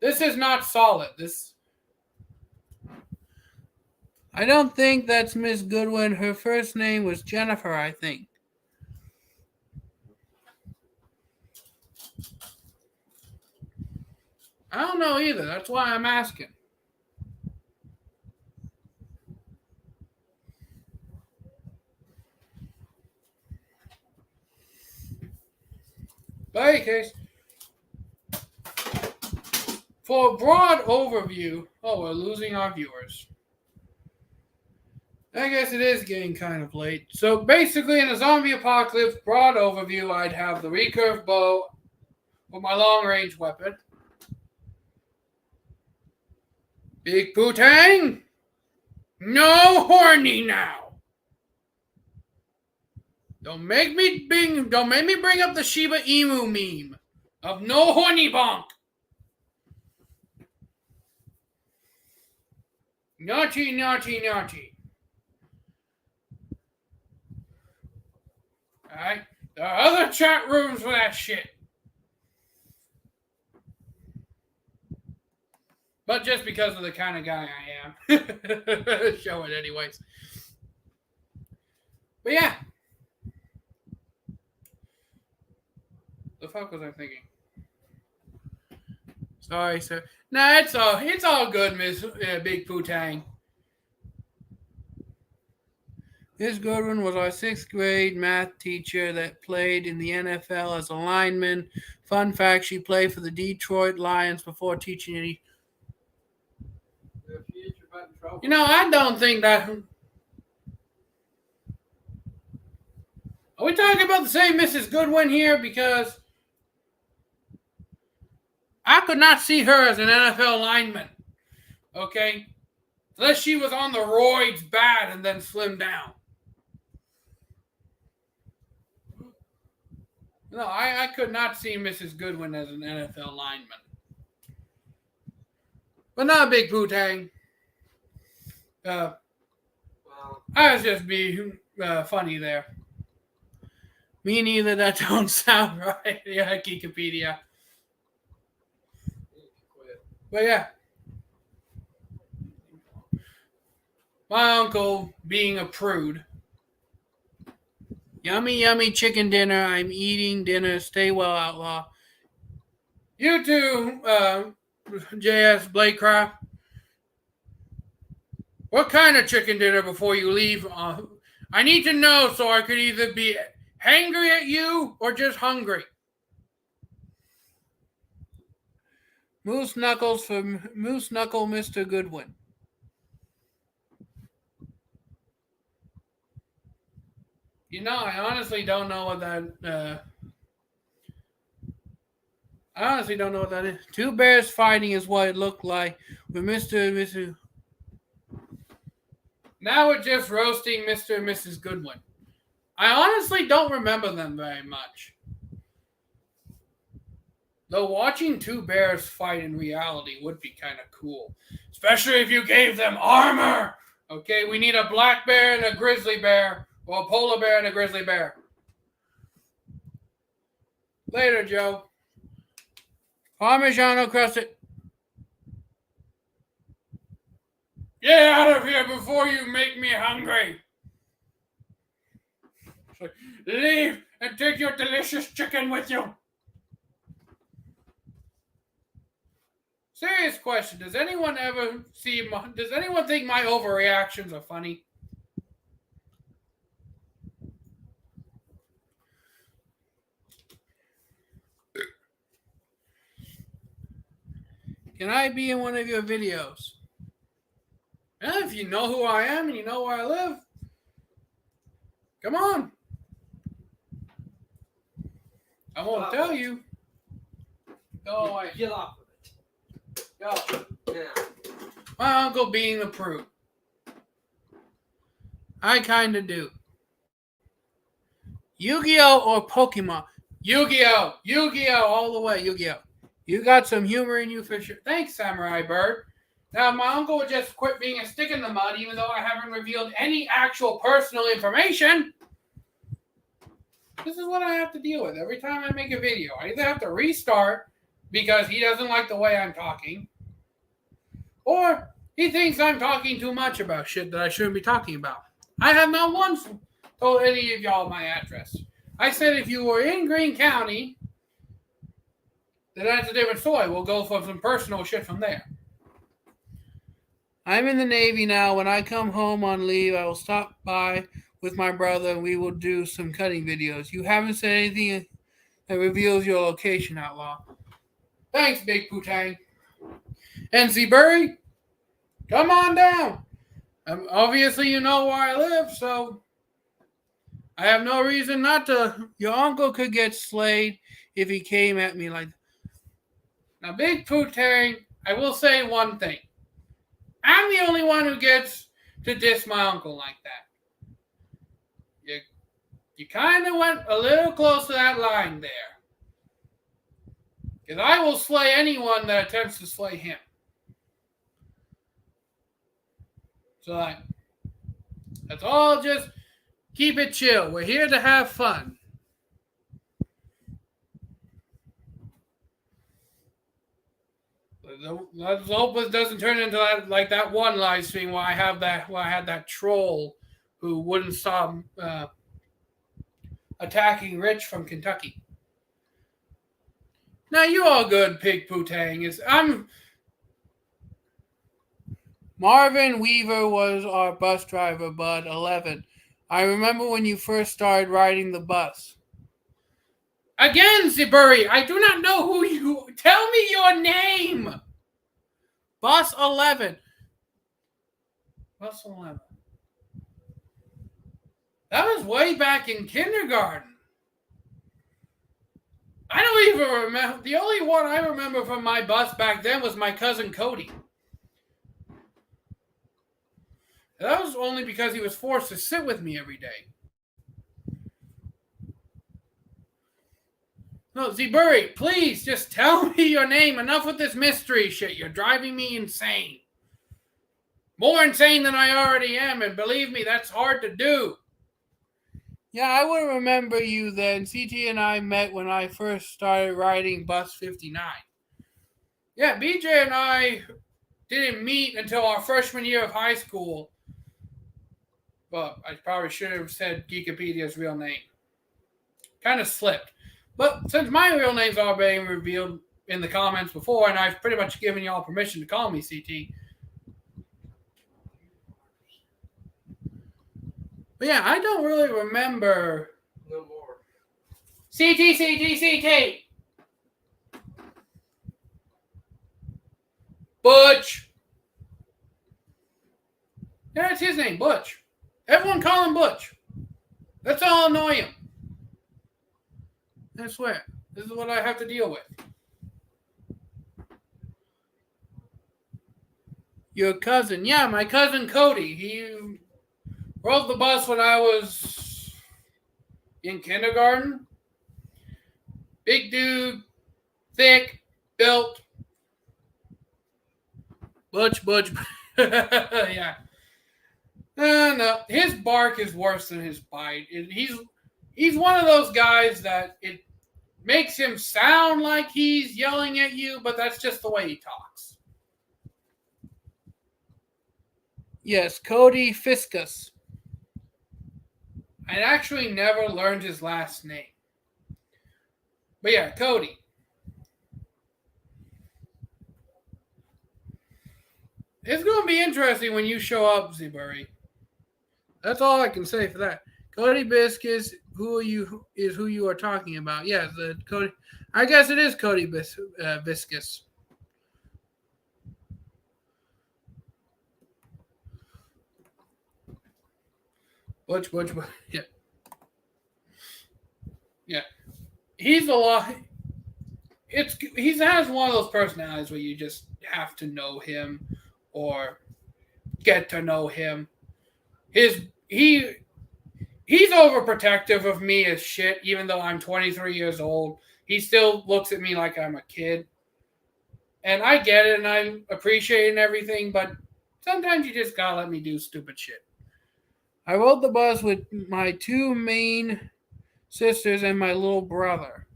This is not solid. I don't think that's Miss Goodwin. Her first name was Jennifer, I think. I don't know either. That's why I'm asking. But in case, for a broad overview, we're losing our viewers. I guess it is getting kind of late. So basically, in a zombie apocalypse, broad overview, I'd have the recurve bow with my long-range weapon. Big Poontang, no horny now. Don't make me bring up the Shiba Inu meme of no horny bonk. Naughty, naughty, naughty. Alright? There are other chat rooms for that shit. But just because of the kind of guy I am. Show it anyways. But yeah. The fuck was I thinking? Sorry, sir. Nah, it's all good, Miss Big Putang. Miss Goodwin was our 6th grade math teacher that played in the NFL as a lineman. Fun fact, she played for the Detroit Lions before teaching any. You know, I don't think that. Are we talking about the same Mrs. Goodwin here? Because I could not see her as an NFL lineman. Okay? Unless she was on the roids bad and then slimmed down. No, I could not see Mrs. Goodwin as an NFL lineman. But not a big Putang. I was just being funny there. Me neither, that don't sound right. Yeah, Wikipedia. But yeah. My uncle being a prude. Yummy, yummy chicken dinner. I'm eating dinner. Stay well, Outlaw. You too, J.S. Blakecraft. What kind of chicken dinner before you leave? I need to know so I could either be hangry at you or just hungry. Moose Knuckles for Moose Knuckle, Mr. Goodwin. You know, I honestly don't know what that. I honestly don't know what that is. Two bears fighting is what it looked like with Mr. and Mrs. Now we're just roasting Mr. and Mrs. Goodwin. I honestly don't remember them very much. Though watching two bears fight in reality would be kind of cool. Especially if you gave them armor. Okay, we need a black bear and a grizzly bear. Or a polar bear and a grizzly bear. Later, Joe. Parmigiano crusted. Get out of here before you make me hungry. Leave and take your delicious chicken with you. Serious question. Does anyone think my overreactions are funny? Can I be in one of your videos? And if you know who I am and you know where I live, come on. I won't tell you. Go away. Get off of it. Go. Yeah. My uncle being the prude. I kind of do. Yu-Gi-Oh or Pokemon? Yu-Gi-Oh! Yu-Gi-Oh! All the way, Yu-Gi-Oh! You got some humor in you for sure. Thanks, Samurai Bird. Now, my uncle would just quit being a stick in the mud, even though I haven't revealed any actual personal information. This is what I have to deal with every time I make a video. I either have to restart because he doesn't like the way I'm talking, or he thinks I'm talking too much about shit that I shouldn't be talking about. I have not once told any of y'all my address. I said if you were in Greene County, then that's a different story. We'll go for some personal shit from there. I'm in the Navy now. When I come home on leave, I will stop by with my brother and we will do some cutting videos. You haven't said anything that reveals your location, Outlaw. Thanks, Big Putang. NC Burry, come on down. Obviously, you know where I live, so I have no reason not to. Your uncle could get slayed if he came at me like that. Now, Big Putang, I will say one thing. I'm the only one who gets to diss my uncle like that. You kind of went a little close to that line there. Because I will slay anyone that attempts to slay him. So, like, that's all, just keep it chill. We're here to have fun. Let's hope it doesn't turn into that one live stream where I had that troll who wouldn't stop attacking Rich from Kentucky. Now you all good, Pig Poo-Tang. Marvin Weaver was our bus driver, bud. 11. I remember when you first started riding the bus. Again, Ziburi, I do not know who you... Tell me your name! Bus 11. Bus 11. That was way back in kindergarten. I don't even remember. The only one I remember from my bus back then was my cousin Cody. That was only because he was forced to sit with me every day. No, Ziburi, please just tell me your name. Enough with this mystery shit. You're driving me insane. More insane than I already am, and believe me, that's hard to do. Yeah, I would remember you then. CT and I met when I first started riding Bus 59. Yeah, BJ and I didn't meet until our freshman year of high school. Well, I probably should have said Geekipedia's real name. Kind of slipped. But since my real name's already been revealed in the comments before, and I've pretty much given y'all permission to call me CT. But yeah, I don't really remember. No more. CT. Butch. Yeah, that's his name, Butch. Everyone call him Butch. That's all annoy him. I swear. This is what I have to deal with. Your cousin. Yeah, my cousin Cody. He rode the bus when I was in kindergarten. Big dude. Thick. Built. Butch. Yeah. No. His bark is worse than his bite. He's one of those guys that it makes him sound like he's yelling at you, but that's just the way he talks. Yes, Cody Fiscus. I actually never learned his last name. But yeah, Cody. It's going to be interesting when you show up, Ziburi. That's all I can say for that. Cody Biscus, who you are talking about. Yeah, the Cody. I guess it is Cody Biscus. Butch. Yeah. Yeah. He's a lot. He has one of those personalities where you just have to know him or get to know him. He's overprotective of me as shit, even though I'm 23 years old. He still looks at me like I'm a kid. And I get it, and I appreciate it and everything, but sometimes you just gotta let me do stupid shit. I rode the bus with my two main sisters and my little brother.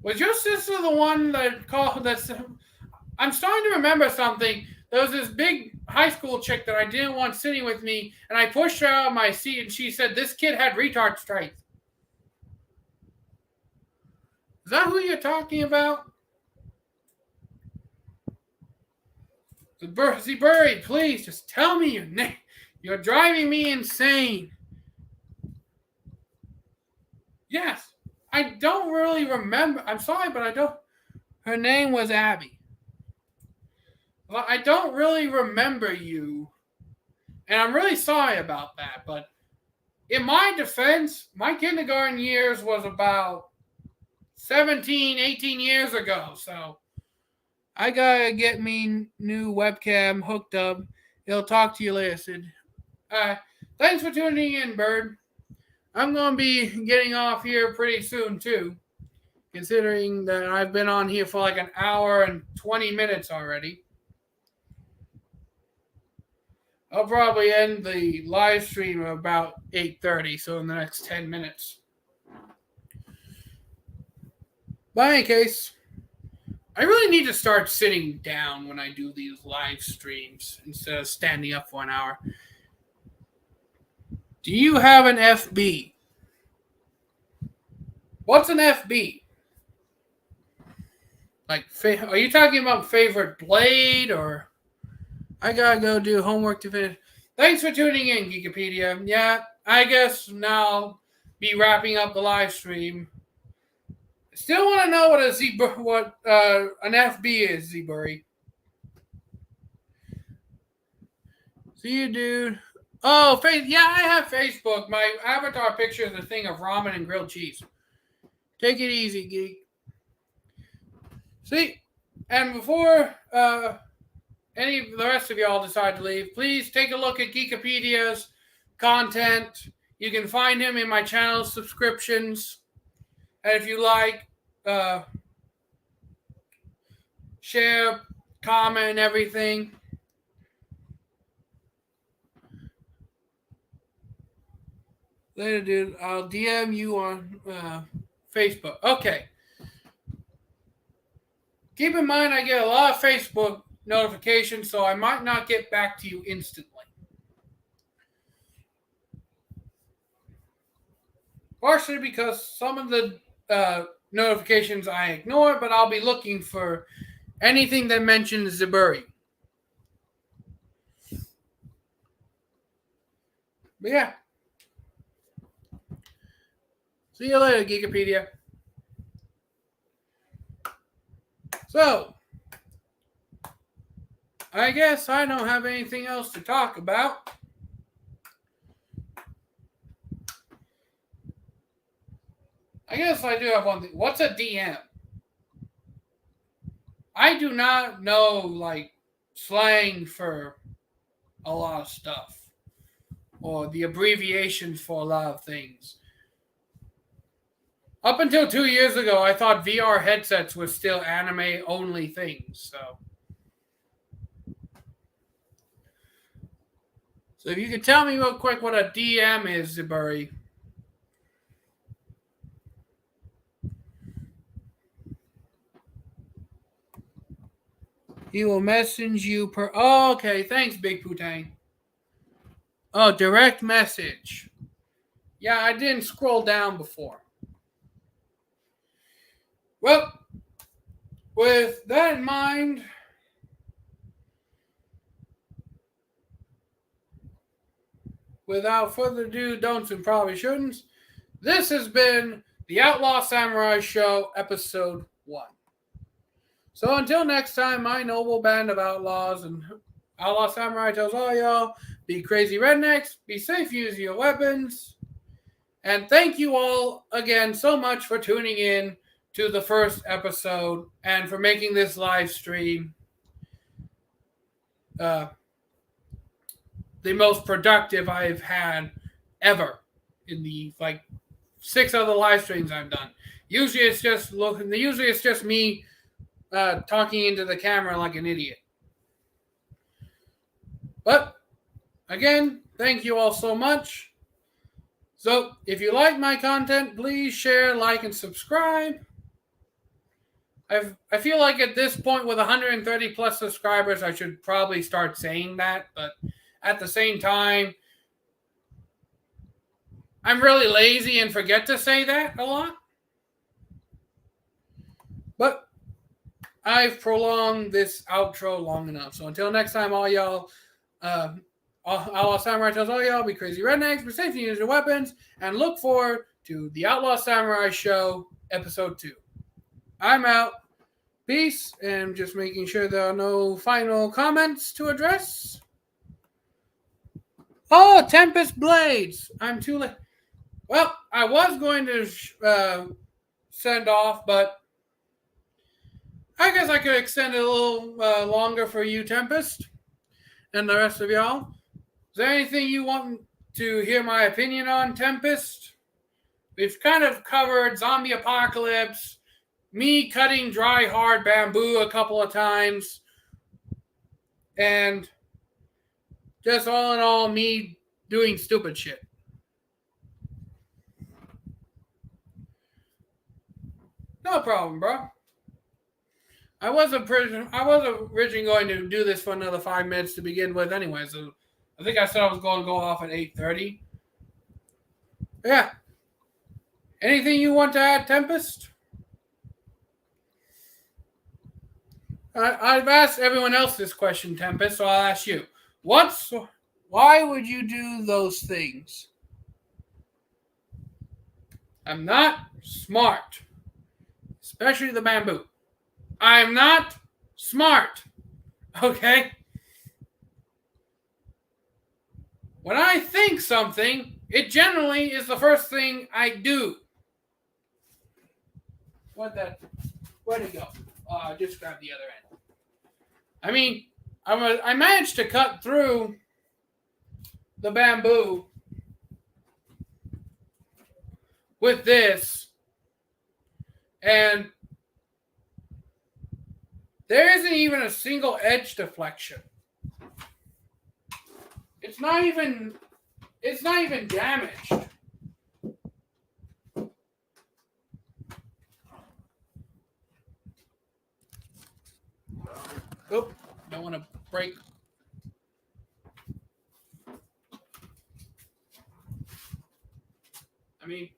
Was your sister the one that called this? I'm starting to remember something. There was this big high school chick that I didn't want sitting with me, and I pushed her out of my seat, and she said this kid had retard strength. Is that who you're talking about? Ziburi, please, just tell me your name. You're driving me insane. Yes, I don't really remember. I'm sorry, but I don't. Her name was Abby. Well, I don't really remember you. And I'm really sorry about that. But in my defense, my kindergarten years was about 17, 18 years ago. So I gotta get me new webcam hooked up. He'll talk to you later, Sid. Thanks thanks for tuning in, Bird. I'm going to be getting off here pretty soon, too, considering that I've been on here for like an hour and 20 minutes already. I'll probably end the live stream at about 8:30, so in the next 10 minutes. But in any case, I really need to start sitting down when I do these live streams instead of standing up for an hour. Do you have an FB? What's an FB? Like, are you talking about favorite blade, or I gotta go do homework to finish? Thanks for tuning in, Geekopedia. Yeah, I guess now I'll be wrapping up the live stream. Still want to know what an FB is, Z-Burry. See you, dude. Oh, yeah, I have Facebook. My avatar picture is a thing of ramen and grilled cheese. Take it easy, geek. See, and before any of the rest of y'all decide to leave, please take a look at Geekopedia's content. You can find him in my channel subscriptions. And if you like, share, comment, and everything. Later, dude. I'll DM you on Facebook. Okay. Keep in mind, I get a lot of Facebook notifications, so I might not get back to you instantly. Partially because some of the notifications I ignore, but I'll be looking for anything that mentions Zaburi. But yeah. See you later, Geekopedia. So, I guess I don't have anything else to talk about. I guess I do have one thing. What's a DM? I do not know, like, slang for a lot of stuff. Or the abbreviations for a lot of things. Up until 2 years ago, I thought VR headsets were still anime-only things, So if you could tell me real quick what a DM is, Ziburi. He will message you per... Oh, okay. Thanks, Big Putang. Oh, direct message. Yeah, I didn't scroll down before. Well, with that in mind... Without further ado, don'ts and probably shouldn'ts, this has been the Outlaw Samurai Show, Episode 1. So until next time, my noble band of outlaws and Outlaw Samurai tells all y'all, be crazy rednecks, be safe using your weapons, and thank you all again so much for tuning in to the first episode and for making this live stream the most productive I've had ever in the 6 other live streams I've done. Usually it's just me talking into the camera like an idiot. But again, thank you all so much. So if you like my content, please share, like, and subscribe. I feel like at this point with 130 plus subscribers, I should probably start saying that, but at the same time, I'm really lazy and forget to say that a lot. But I've prolonged this outro long enough. So until next time, all y'all, Outlaw Samurai tells all y'all, be crazy rednecks, be safe, use your weapons, and look forward to the Outlaw Samurai Show, Episode 2. I'm out. Peace, and just making sure there are no final comments to address. Oh, Tempest Blades. I'm too late. Well, I was going to send off, but I guess I could extend it a little longer for you, Tempest, and the rest of y'all. Is there anything you want to hear my opinion on Tempest? We've kind of covered zombie apocalypse, me cutting dry, hard bamboo a couple of times, and just all in all, me doing stupid shit. No problem, bro. I was originally going to do this for another 5 minutes to begin with anyway, so I think I said I was going to go off at 8:30. Yeah. Anything you want to add, Tempest? I've asked everyone else this question, Tempest, so I'll ask you. Why would you do those things? I'm not smart. Especially the bamboo. I'm not smart. Okay? When I think something, it generally is the first thing I do. Where'd it go? Just grab the other end. I mean, I managed to cut through the bamboo with this, and there isn't even a single edge deflection. It's not even damaged. Oh, don't want to break. I mean,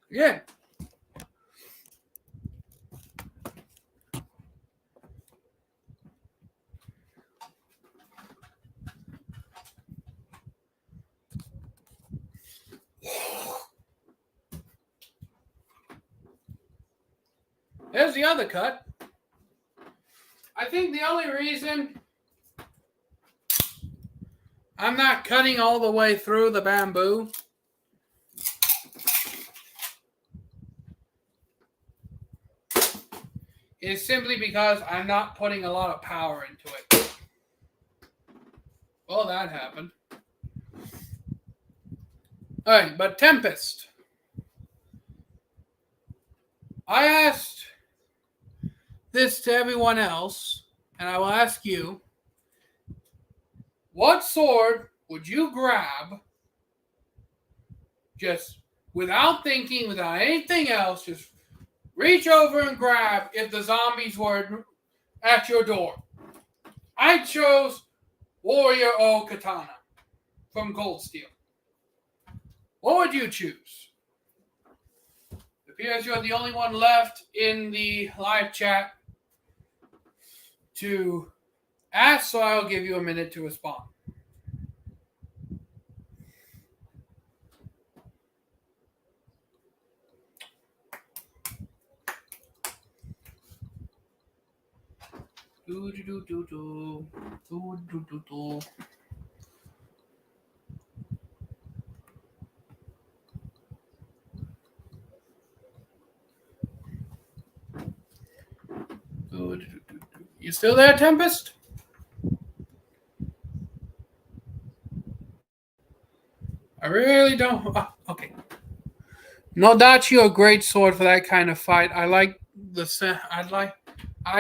yeah. There's the other cut. I think the only reason I'm not cutting all the way through the bamboo is simply because I'm not putting a lot of power into it. Well, that happened. Alright, but Tempest. I asked this to everyone else, and I will ask you, what sword would you grab just without thinking, without anything else, just reach over and grab if the zombies were at your door? I chose Warrior O Katana from Gold Steel. What would you choose? It appears you're the only one left in the live chat to ask, so I'll give you a minute to respond. You still there, Tempest? I really don't. Okay. No doubt you're a great sword for that kind of fight. I like the. I'd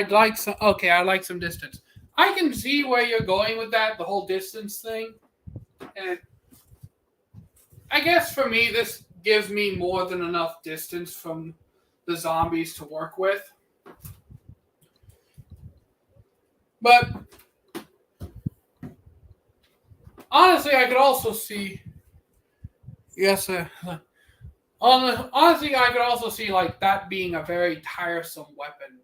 like some. Okay, I like some distance. I can see where you're going with that, the whole distance thing, and I guess for me, this gives me more than enough distance from the zombies to work with. But honestly, I could also see. Yes, honestly, I could also see like that being a very tiresome weapon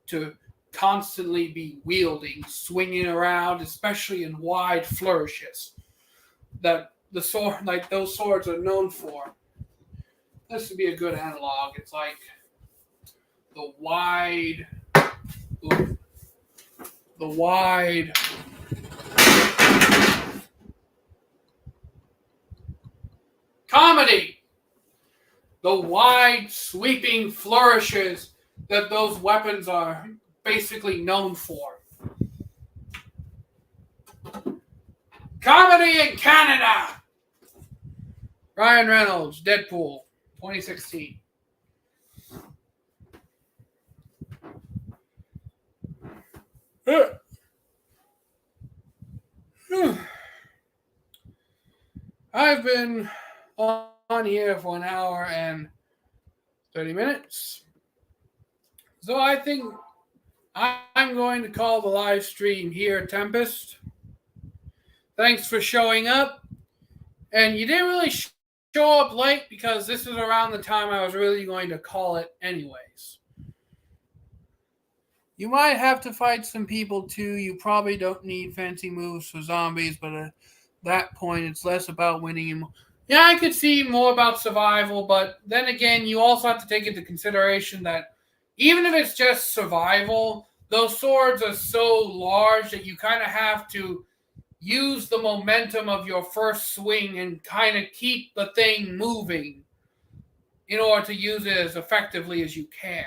to constantly be wielding, swinging around, especially in wide flourishes that the sword, like those swords, are known for. This would be a good analog. It's like the wide comedy, the wide sweeping flourishes that those weapons are basically known for. Comedy in Canada. Ryan Reynolds, Deadpool, 2016. I've been on here for an hour and 30 minutes. So I think I'm going to call the live stream here Tempest. Thanks for showing up. And you didn't really show up late because this is around the time I was really going to call it anyways. You might have to fight some people too. You probably don't need fancy moves for zombies, but at that point it's less about winning. Yeah, I could see more about survival, but then again, you also have to take into consideration that even if it's just survival, those swords are so large that you kind of have to use the momentum of your first swing and kind of keep the thing moving in order to use it as effectively as you can.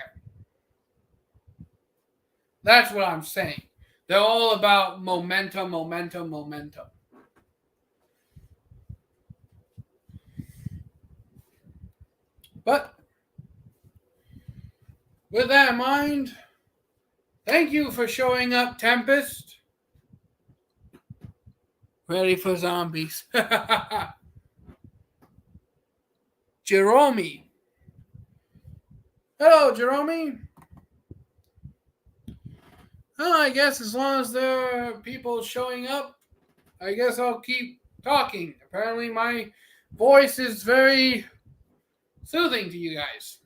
That's what I'm saying. They're all about momentum. But with that in mind, thank you for showing up, Tempest. Ready for zombies. Jerome. Hello, Jerome. Well, I guess as long as there are people showing up, I guess I'll keep talking. Apparently my voice is very soothing to you guys.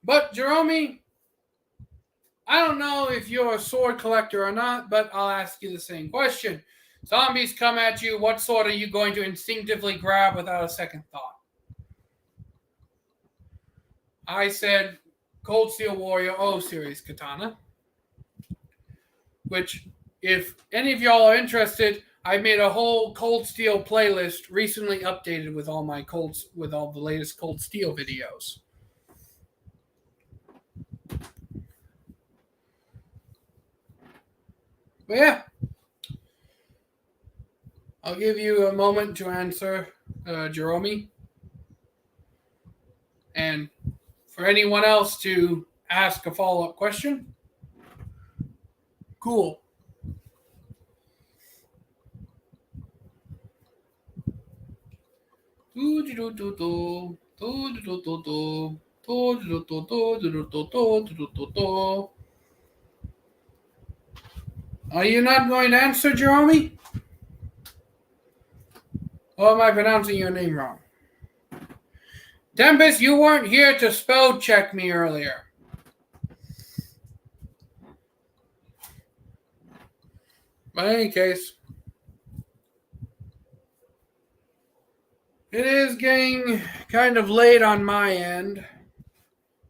But Jerome, I don't know if you're a sword collector or not, but I'll ask you the same question. Zombies come at you, what sword are you going to instinctively grab without a second thought? I said Cold Steel Warrior O series katana. Which, if any of y'all are interested, I made a whole Cold Steel playlist recently updated with all the latest Cold Steel videos. But yeah, I'll give you a moment to answer, Jerome, and for anyone else to ask a follow-up question. Cool. Are you not going to answer, Jerome? Or am I pronouncing your name wrong? Tempest, you weren't here to spell check me earlier. But in any case, it is getting kind of late on my end.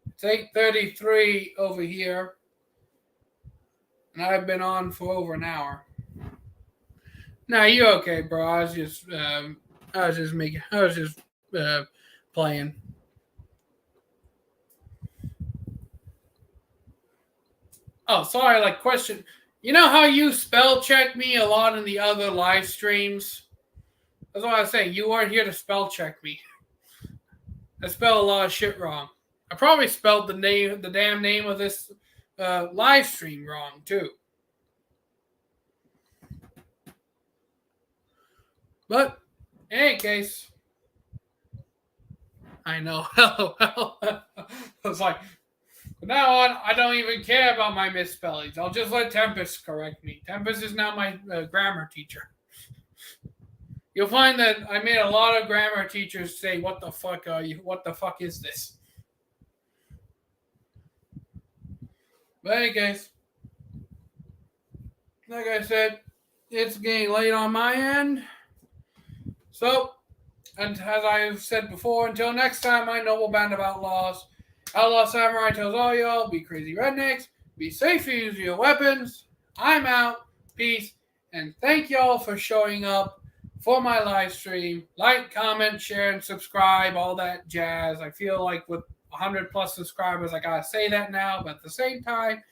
It's 8:33 over here, and I've been on for over an hour. Nah, you okay, bro? I was just playing. Oh, sorry. Question. You know how you spell check me a lot in the other live streams? That's what I was saying. You weren't here to spell check me. I spelled a lot of shit wrong. I probably spelled the damn name of this live stream wrong too. But in any case, I know. I was like, from now on, I don't even care about my misspellings. I'll just let Tempest correct me. Tempest is now my grammar teacher. You'll find that I made a lot of grammar teachers say, "What the fuck are you? What the fuck is this?" But in any case, like I said, it's getting late on my end. So, and as I've said before, until next time, my noble band of outlaws, Outlaw Samurai tells all y'all, be crazy rednecks, be safe, use your weapons. I'm out. Peace. And thank y'all for showing up for my live stream. Like, comment, share, and subscribe, all that jazz. I feel like with 100 plus subscribers, I gotta say that now, but at the same time,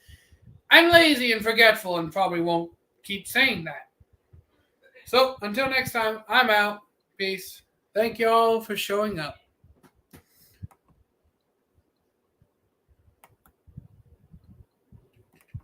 I'm lazy and forgetful and probably won't keep saying that. So until next time, I'm out. Peace. Thank you all for showing up.